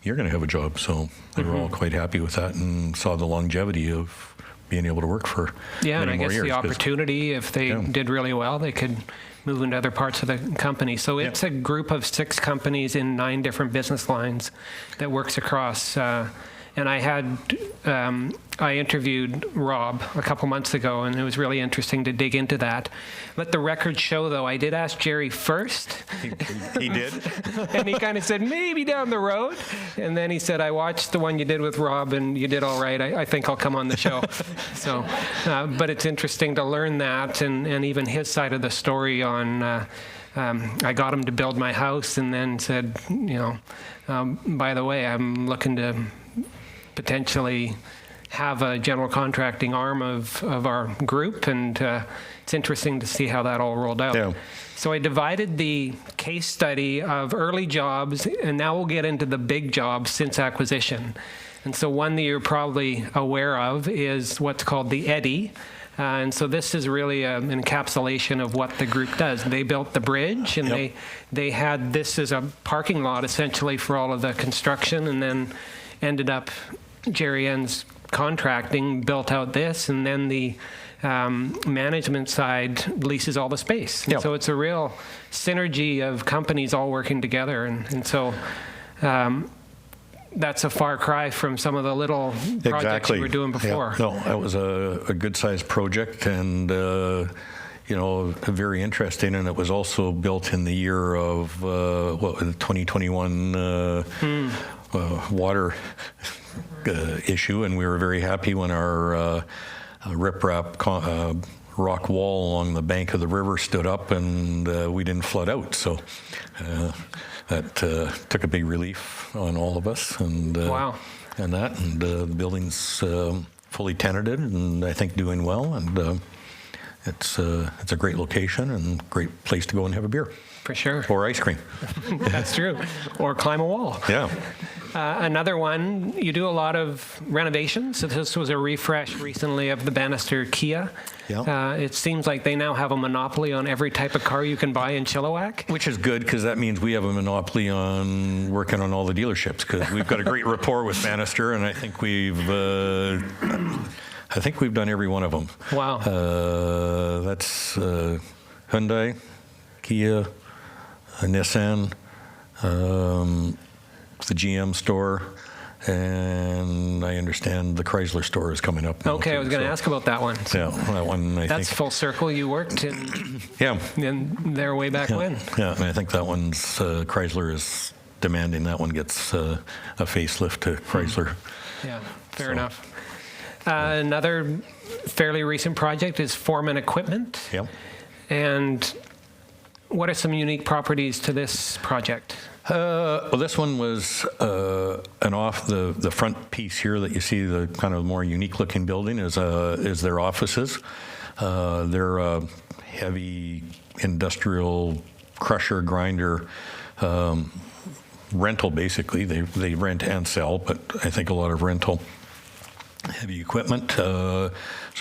you're going to have a job. So they were all quite happy with that and saw the longevity of being able to work for many more and I guess years, the opportunity, if they did really well, they could move into other parts of the company. So it's a group of 6 companies in 9 different business lines that works across. And I interviewed Rob a couple months ago, and it was really interesting to dig into that. Let the record show, though, I did ask Gerry first. He did? And he kind of said, maybe down the road. And then he said, I watched the one you did with Rob, and you did all right. I think I'll come on the show. So, but it's interesting to learn that, and even his side of the story on I got him to build my house, and then said, by the way, I'm looking to potentially have a general contracting arm of our group, and it's interesting to see how that all rolled out. Yeah. So I divided the case study of early jobs, and now we'll get into the big jobs since acquisition. And so one that you're probably aware of is what's called the Eddy. And so this is really an encapsulation of what the group does. They built the bridge, and they had this as a parking lot essentially for all of the construction, and then ended up Gerry Enns Contracting built out this, and then the management side leases all the space. And so it's a real synergy of companies all working together, and so that's a far cry from some of the little projects you were doing before. Yeah. No, that was a good-sized project, and very interesting. And it was also built in the year of 2021 water issue, and we were very happy when our riprap rock wall along the bank of the river stood up, and we didn't flood out. So that took a big relief on all of us, and the building's fully tenanted, and I think doing well, and it's a great location and great place to go and have a beer. For sure. Or ice cream. That's true. Or climb a wall. Yeah. Another one, you do a lot of renovations. So this was a refresh recently of the Bannister Kia. Yeah. It seems like they now have a monopoly on every type of car you can buy in Chilliwack. Which is good, because that means we have a monopoly on working on all the dealerships, because we've got a great rapport with Bannister, and I think we've done every one of them. Wow. That's Hyundai, Kia, Nissan, the GM store, and I understand the Chrysler store is coming up now. Okay, I was going to ask about that one. So, yeah, that one, I think. That's full circle. You worked in there way back when. Yeah, and I think that one's, Chrysler is demanding that one gets a facelift to Chrysler. Yeah, fair enough. Another fairly recent project is Foreman Equipment. Yeah. And what are some unique properties to this project? Well, this one was the front piece here that you see, the kind of more unique looking building is their offices. They're a heavy industrial crusher grinder rental, basically. They rent and sell, but I think a lot of rental. heavy equipment. So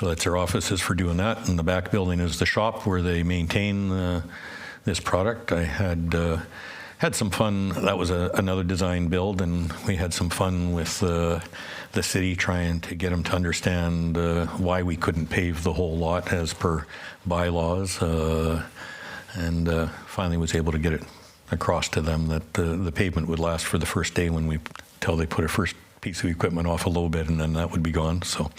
that's their offices for doing that. And the back building is the shop where they maintain this product. I had some fun. That was another design build, and we had some fun with the city trying to get them to understand why we couldn't pave the whole lot as per bylaws, and finally was able to get it across to them that the pavement would last for the first day till they put a first piece of equipment off a low bed, and then that would be gone. So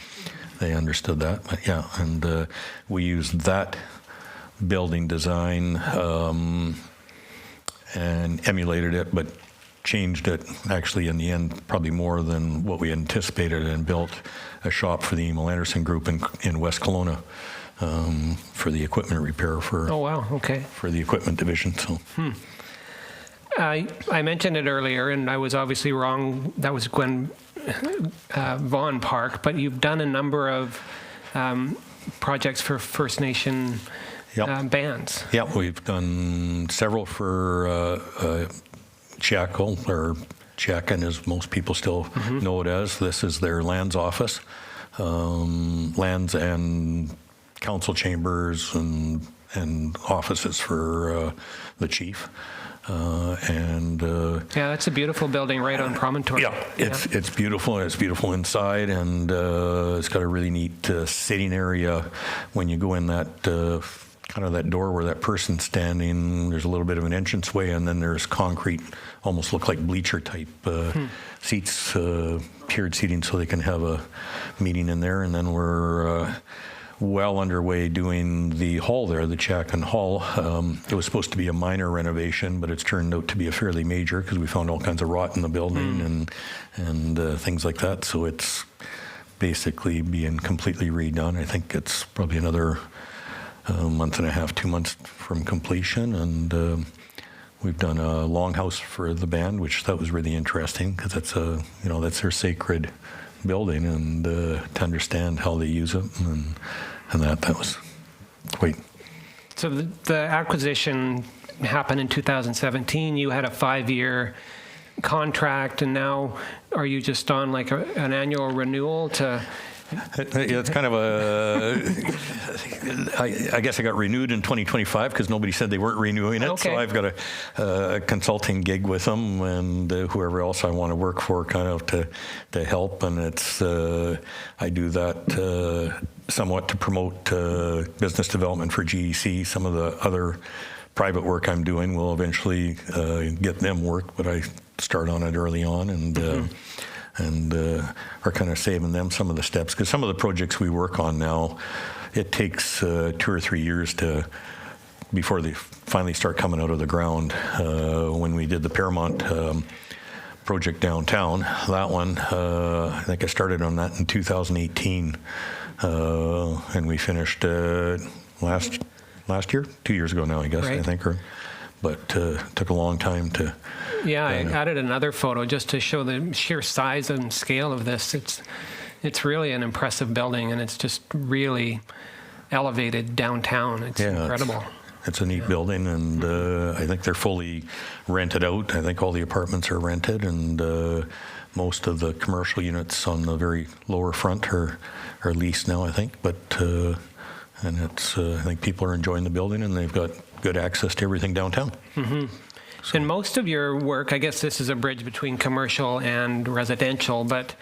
they understood that. But yeah, and we used that building design and emulated it, but changed it actually in the end probably more than what we anticipated, and built a shop for the Amil Anderson Group in West Kelowna for the equipment repair Oh, wow. Okay. for the equipment division. So. I mentioned it earlier, and I was obviously wrong. That was Gwen Vaughan Park, but you've done a number of projects for First Nation bands. Yeah, we've done several for Chaco, or Chacan as most people still know it as. This is their lands office, lands and council chambers and offices for the chief. Yeah, that's a beautiful building right on Promontory. Yeah, it's beautiful, and it's beautiful inside, and it's got a really neat sitting area. When you go in that kind of that door where that person's standing, there's a little bit of an entranceway, and then there's concrete, almost look like bleacher type seats, tiered seating, so they can have a meeting in there. And then we're well underway doing the hall there, the Chacan Hall. It was supposed to be a minor renovation, but it's turned out to be a fairly major, because we found all kinds of rot in the building and things like that. So it's basically being completely redone. I think it's probably another month and a half, 2 months from completion. And we've done a longhouse for the band, which that was really interesting, because that's that's their sacred building, and to understand how they use it, and that was great. So the acquisition happened in 2017. You had a 5-year contract, and now are you just on like an annual renewal to? It's kind of I guess I got renewed in 2025 because nobody said they weren't renewing it. Okay. So I've got a consulting gig with them, and whoever else I want to work for, kind of to help. And it's I do that somewhat to promote business development for GEC. Some of the other private work I'm doing will eventually get them work, but I start on it early on, and are kind of saving them some of the steps, because some of the projects we work on now, it takes 2 or 3 years before they finally start coming out of the ground. When we did the Paramount project downtown, that one, I think I started on that in 2018, and we finished last year, 2 years ago now, I guess, right. I think, but took a long time to. Yeah, I added another photo just to show the sheer size and scale of this. It's really an impressive building, and it's just really elevated downtown. It's incredible. It's a neat building, and I think they're fully rented out. I think all the apartments are rented, and most of the commercial units on the very lower front are leased now, I think. But and it's I think people are enjoying the building, and they've got good access to everything downtown. Mm-hmm. So. And most of your work, I guess this is a bridge between commercial and residential, but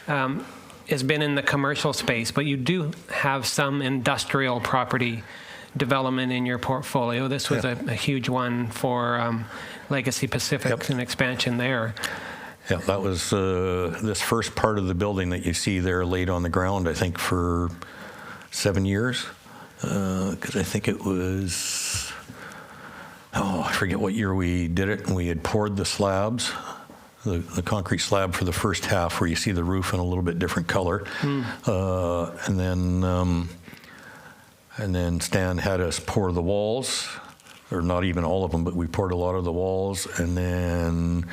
has been in the commercial space. But you do have some industrial property development in your portfolio. This was a huge one for Legacy Pacific and expansion there. Yeah, that was this first part of the building that you see there laid on the ground, I think, for 7 years, because I think it was... I forget what year we did it, and we had poured the slabs, the concrete slab for the first half, where you see the roof in a little bit different color, and then Stan had us pour the walls, or not even all of them, but we poured a lot of the walls, and then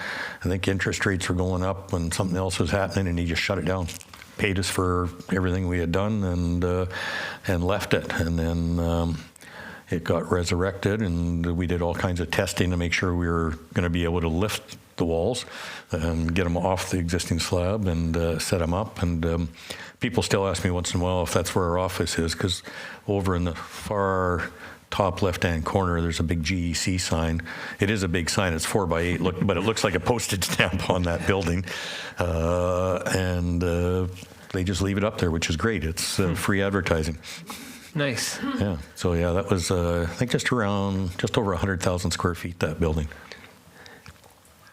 I think interest rates were going up and something else was happening, and he just shut it down, paid us for everything we had done, and left it, and then. it got resurrected, and we did all kinds of testing to make sure we were going to be able to lift the walls and get them off the existing slab and set them up. And people still ask me once in a while if that's where our office is, because over in the far top left-hand corner, there's a big GEC sign. It is a big sign. It's 4x8, but it looks like a postage stamp on that building. And they just leave it up there, which is great. It's free advertising. Nice. Yeah. So yeah, that was I think just over 100,000 square feet, that building.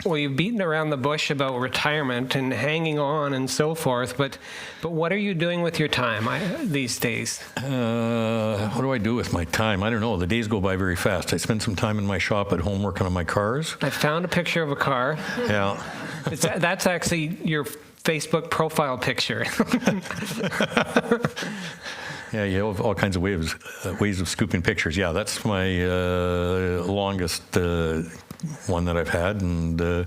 Well, you've beaten around the bush about retirement and hanging on and so forth, but what are you doing with your time these days? What do I do with my time? I don't know. The days go by very fast. I spend some time in my shop at home working on my cars. I found a picture of a car. Yeah. That's actually your Facebook profile picture. Yeah, you have all kinds of ways of scooping pictures. Yeah, that's my longest one that I've had, and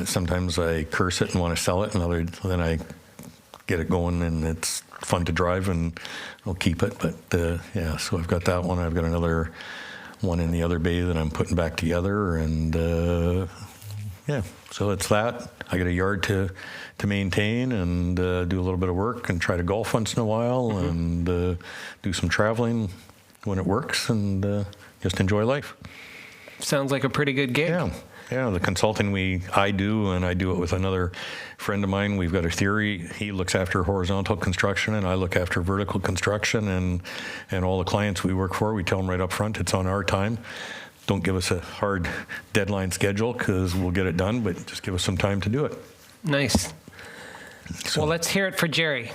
sometimes I curse it and want to sell it, and then I get it going, and it's fun to drive, and I'll keep it. But yeah, so I've got that one. I've got another one in the other bay that I'm putting back together, and yeah, so it's that. I got a yard to maintain, and do a little bit of work, and try to golf once in a while, and do some traveling when it works, and just enjoy life. Sounds like a pretty good gig. Yeah. The consulting I do, and I do it with another friend of mine. We've got a theory. He looks after horizontal construction, and I look after vertical construction. And all the clients we work for, we tell them right up front, it's on our time. Don't give us a hard deadline schedule, because we'll get it done, but just give us some time to do it. Nice. So, well, let's hear it for Gerry.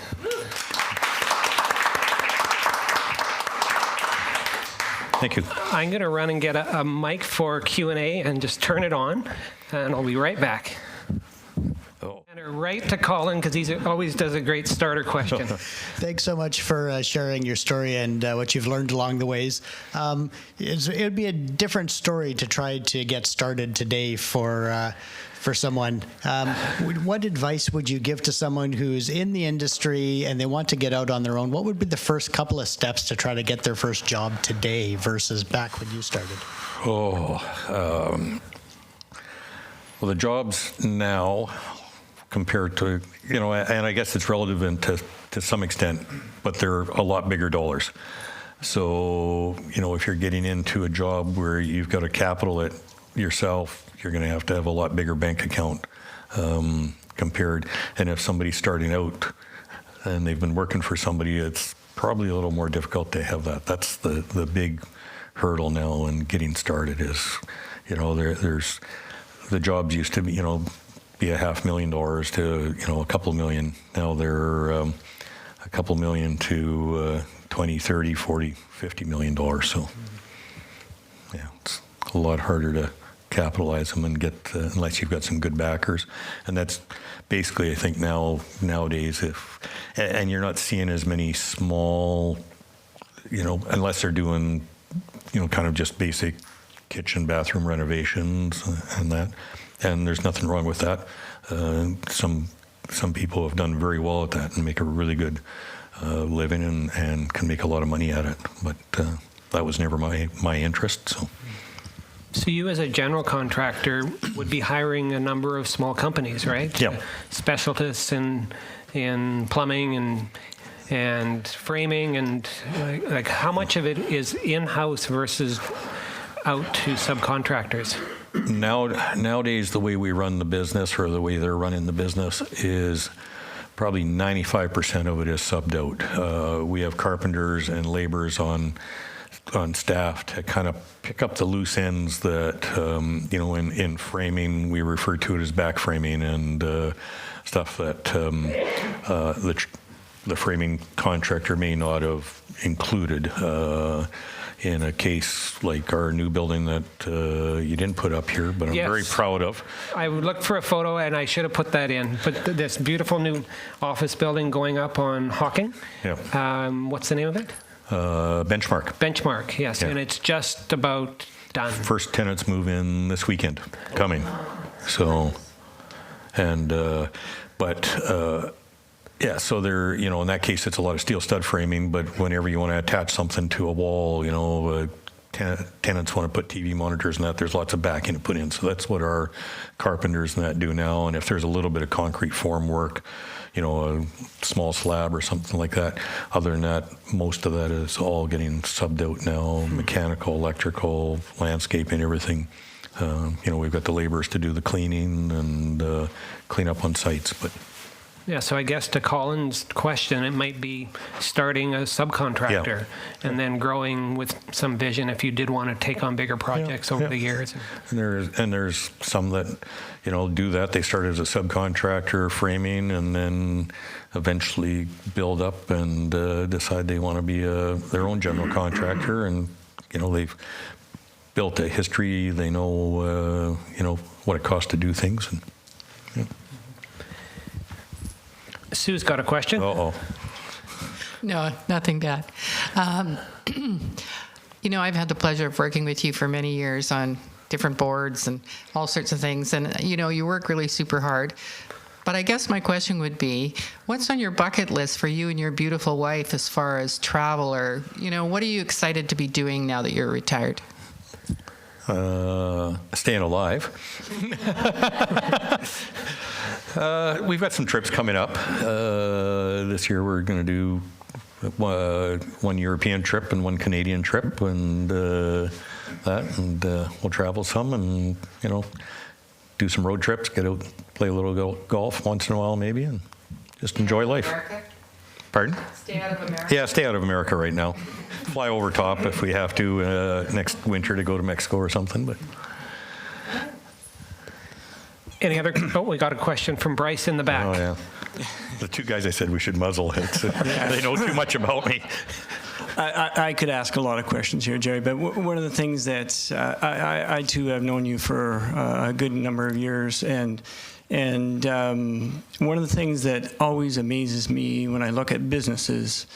Thank you. I'm going to run and get a mic for Q&A and just turn it on, and I'll be right back. Oh. And right to Colin, because he always does a great starter question. Thanks so much for sharing your story and what you've learned along the ways. It would be a different story to try to get started today for someone. What advice would you give to someone who's in the industry and they want to get out on their own? What would be the first couple of steps to try to get their first job today versus back when you started? Well, the jobs now compared to, and I guess it's relevant to some extent, but they're a lot bigger dollars. So, if you're getting into a job where you've got to capital it yourself, you're going to have a lot bigger bank account compared. And if somebody's starting out and they've been working for somebody, it's probably a little more difficult to have that. That's the big hurdle now in getting started is, there's the jobs used to be, be $500,000 to, a couple million. Now they're a couple million to 20, 30, 40, $50 million. So, yeah, it's a lot harder to capitalize them and get, unless you've got some good backers. And that's basically, I think nowadays, and you're not seeing as many small, unless they're doing, kind of just basic kitchen, bathroom renovations and that. And there's nothing wrong with that. Some people have done very well at that and make a really good living and can make a lot of money at it. But that was never my interest. So you as a general contractor would be hiring a number of small companies, right? Yeah. Specialists in plumbing and framing, and like how much of it is in-house versus out to subcontractors? Nowadays, the way we run the business, or the way they're running the business, is probably 95% of it is subbed out. We have carpenters and laborers on staff to kind of pick up the loose ends that, in framing, we refer to it as back framing and stuff that the framing contractor may not have included in a case like our new building that you didn't put up here, but I'm very proud of. I looked for a photo, and I should have put that in. But this beautiful new office building going up on Hawking. Yeah. What's the name of it? Benchmark. Benchmark, yes. Yeah. And it's just about done. First tenants move in this weekend, coming. So, and, yeah, so there, in that case, it's a lot of steel stud framing, but whenever you want to attach something to a wall, tenants want to put TV monitors and that, there's lots of backing to put in. So that's what our carpenters and that do now. And if there's a little bit of concrete form work, a small slab or something like that, other than that, most of that is all getting subbed out now, mechanical, electrical, landscaping, everything. We've got the laborers to do the cleaning and clean up on sites, but Yeah, so I guess to Colin's question, it might be starting a subcontractor and then growing with some vision if you did want to take on bigger projects over the years. And there's some that, do that. They start as a subcontractor framing and then eventually build up and decide they want to be their own general contractor. And, they've built a history. They know, what it costs to do things. And, Sue's got a question. Uh-oh. No, nothing bad. I've had the pleasure of working with you for many years on different boards and all sorts of things. And, you work really super hard. But I guess my question would be, what's on your bucket list for you and your beautiful wife as far as travel or, what are you excited to be doing now that you're retired? Staying alive. We've got some trips coming up. This year we're going to do one European trip and one Canadian trip, and we'll travel some and do some road trips, get out, play a little golf once in a while maybe, and just enjoy life. America? Pardon? Stay out of America? Yeah, stay out of America right now. Fly over top if we have to next winter to go to Mexico or something, but. Any other? Oh, we got a question from Bryce in the back. Oh, yeah. The two guys I said we should muzzle. They know too much about me. I could ask a lot of questions here, Gerry, but one of the things that I too have known you for a good number of years, and one of the things that always amazes me when I look at businesses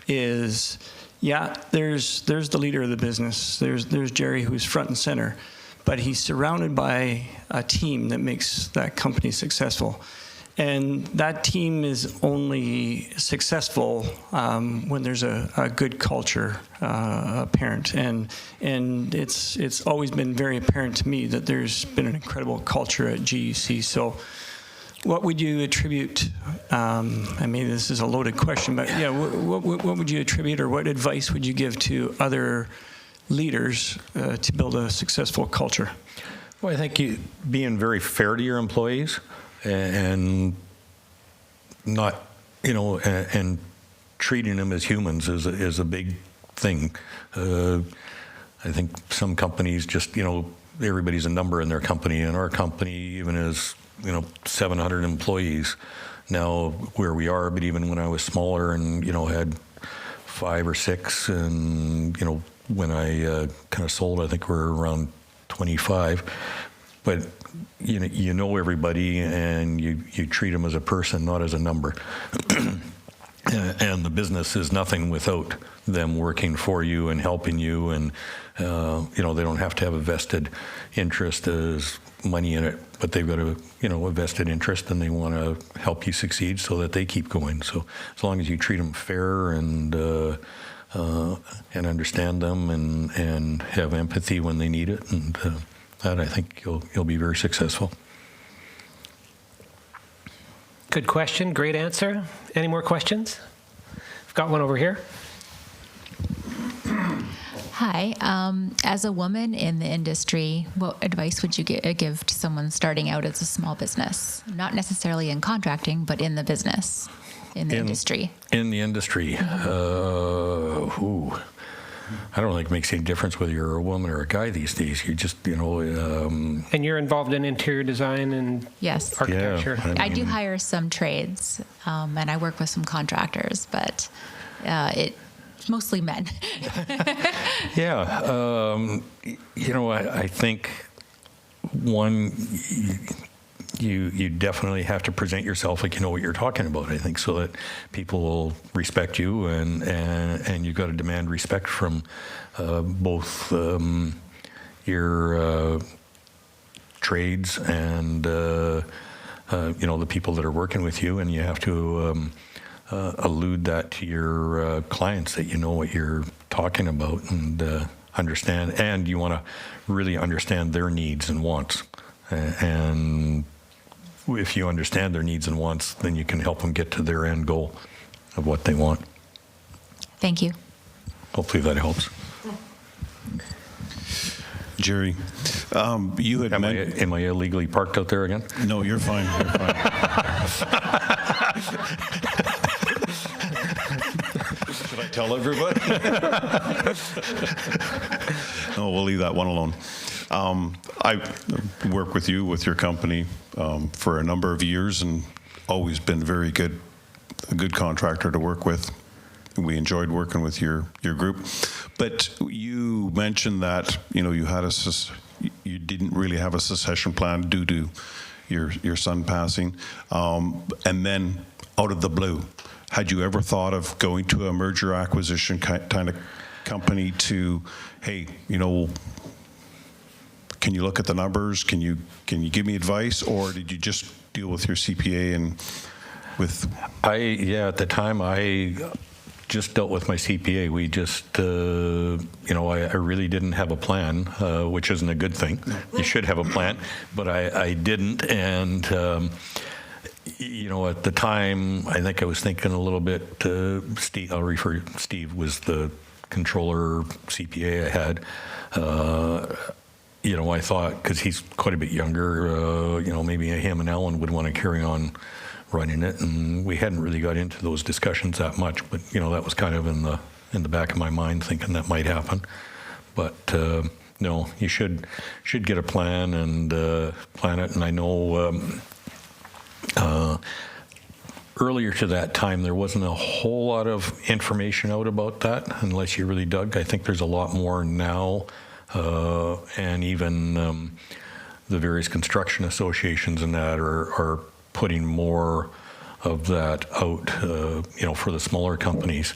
is, there's the leader of the business. There's Gerry, who's front and center. But he's surrounded by a team that makes that company successful. And that team is only successful when there's a good culture apparent. And it's always been very apparent to me that there's been an incredible culture at GEC. So what would you attribute, this is a loaded question, but what would you attribute or what advice would you give to other leaders to build a successful culture? Well, I think being very fair to your employees and not, and treating them as humans is a big thing. I think some companies just, everybody's a number in their company, and our company even is, 700 employees now where we are. But even when I was smaller and, had 5 or 6 and, when I kind of sold, I think we're around 25. But you know everybody, and you treat them as a person, not as a number. And the business is nothing without them working for you and helping you, and they don't have to have a vested interest as money in it, but they've got a vested interest, and they want to help you succeed so that they keep going. So as long as you treat them fair and understand them and have empathy when they need it, and that I think you'll be very successful. Good question. Great answer. Any more questions? I've got one over here. Hi. As a woman in the industry, what advice would you give to someone starting out as a small business? Not necessarily in contracting, but in the business, in the industry. In the industry. I don't think it makes any difference whether you're a woman or a guy these days. You just, And you're involved in interior design and Yes. architecture. Yeah, I do hire some trades, and I work with some contractors, but it's mostly men. Yeah. I think one, you definitely have to present yourself like you know what you're talking about, I think, so that people will respect you, and you've got to demand respect from both your trades and the people that are working with you, and you have to allude that to your clients, that you know what you're talking about, and understand, and you want to really understand their needs and wants. And if you understand their needs and wants, then you can help them get to their end goal of what they want. Thank you. Hopefully that helps. Jerry, you had Am I illegally parked out there again? No, you're fine. You're fine. Should I tell everybody? No, we'll leave that one alone. I work with you, with your company, for a number of years, and always been a good contractor to work with. We enjoyed working with your group. But you mentioned that you didn't really have a succession plan due to your son passing, and then out of the blue, had you ever thought of going to a merger acquisition kind of company to, hey, can you look at the numbers? Can you give me advice, or did you just deal with your CPA and with? At the time I just dealt with my CPA. We just, I really didn't have a plan, which isn't a good thing. You should have a plan, but I didn't. And, at the time, I think I was thinking a little bit, Steve, Steve was the controller CPA I had. I thought, because he's quite a bit younger, maybe him and Ellen would want to carry on running it, and we hadn't really got into those discussions that much, but that was kind of in the back of my mind, thinking that might happen. But no, you should get a plan and plan it. And I know earlier to that time there wasn't a whole lot of information out about that unless you really dug. I think there's a lot more now, and even the various construction associations and that are putting more of that out, for the smaller companies.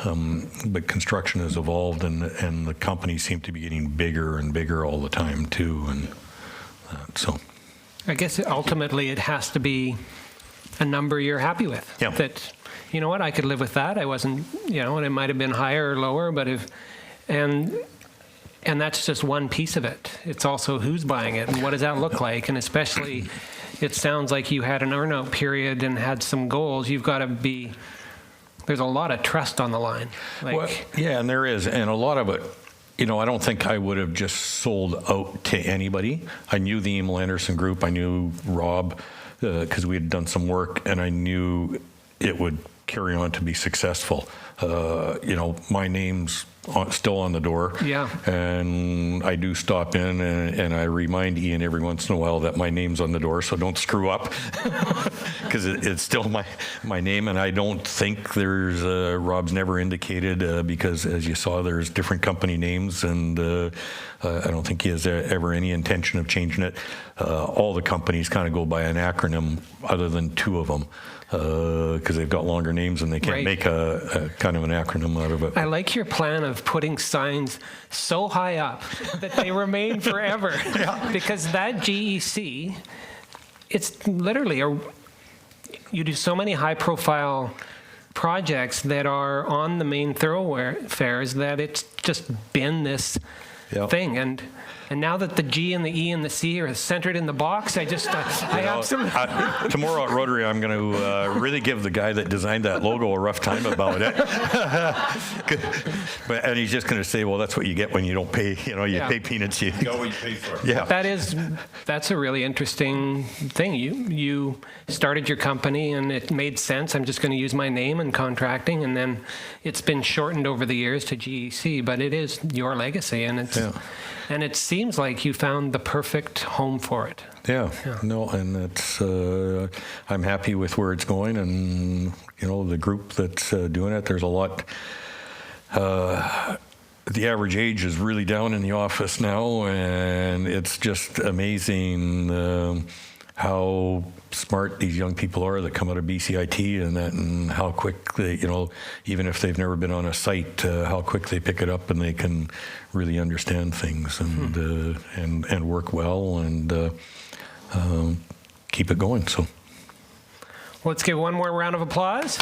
But construction has evolved, and the companies seem to be getting bigger and bigger all the time too, and so. I guess ultimately it has to be a number you're happy with. Yeah. That, I could live with that. I wasn't, and it might have been higher or lower, but and that's just one piece of it. It's also who's buying it and what does that look like, and especially. It sounds like you had an earn-out period and had some goals. You've got to be. There's a lot of trust on the line. And there is, and a lot of it. I don't think I would have just sold out to anybody. I knew the Amil Anderson Group. I knew Rob because we had done some work, and I knew it would carry on to be successful. My name's still on the door. Yeah. And I do stop in and I remind Ian every once in a while that my name's on the door, so don't screw up, because it's still my name. And I don't think there's Rob's never indicated, because as you saw, there's different company names, and I don't think he has ever any intention of changing it. All the companies kind of go by an acronym, other than two of them, because they've got longer names and they can't make a kind of an acronym out of it. I like your plan of putting signs so high up that they remain forever. Because that GEC, it's literally you do so many high-profile projects that are on the main thoroughfares that it's just been this thing. And now that the G and the E and the C are centered in the box, I absolutely. Tomorrow at Rotary, I'm going to really give the guy that designed that logo a rough time about it. And he's just going to say, well, that's what you get when you don't pay, you pay peanuts. You go what you pay for. Yeah. That's a really interesting thing. You started your company and it made sense. I'm just going to use my name in contracting, and then it's been shortened over the years to GEC, but it is your legacy, and it's. Yeah. And it seems like you found the perfect home for it. Yeah. No, and it's I'm happy with where it's going, and the group that's doing it. There's a lot. The average age is really down in the office now, and it's just amazing how smart these young people are that come out of BCIT, and how quick they, even if they've never been on a site, how quick they pick it up and they can really understand things and work well and keep it going. So let's give one more round of applause.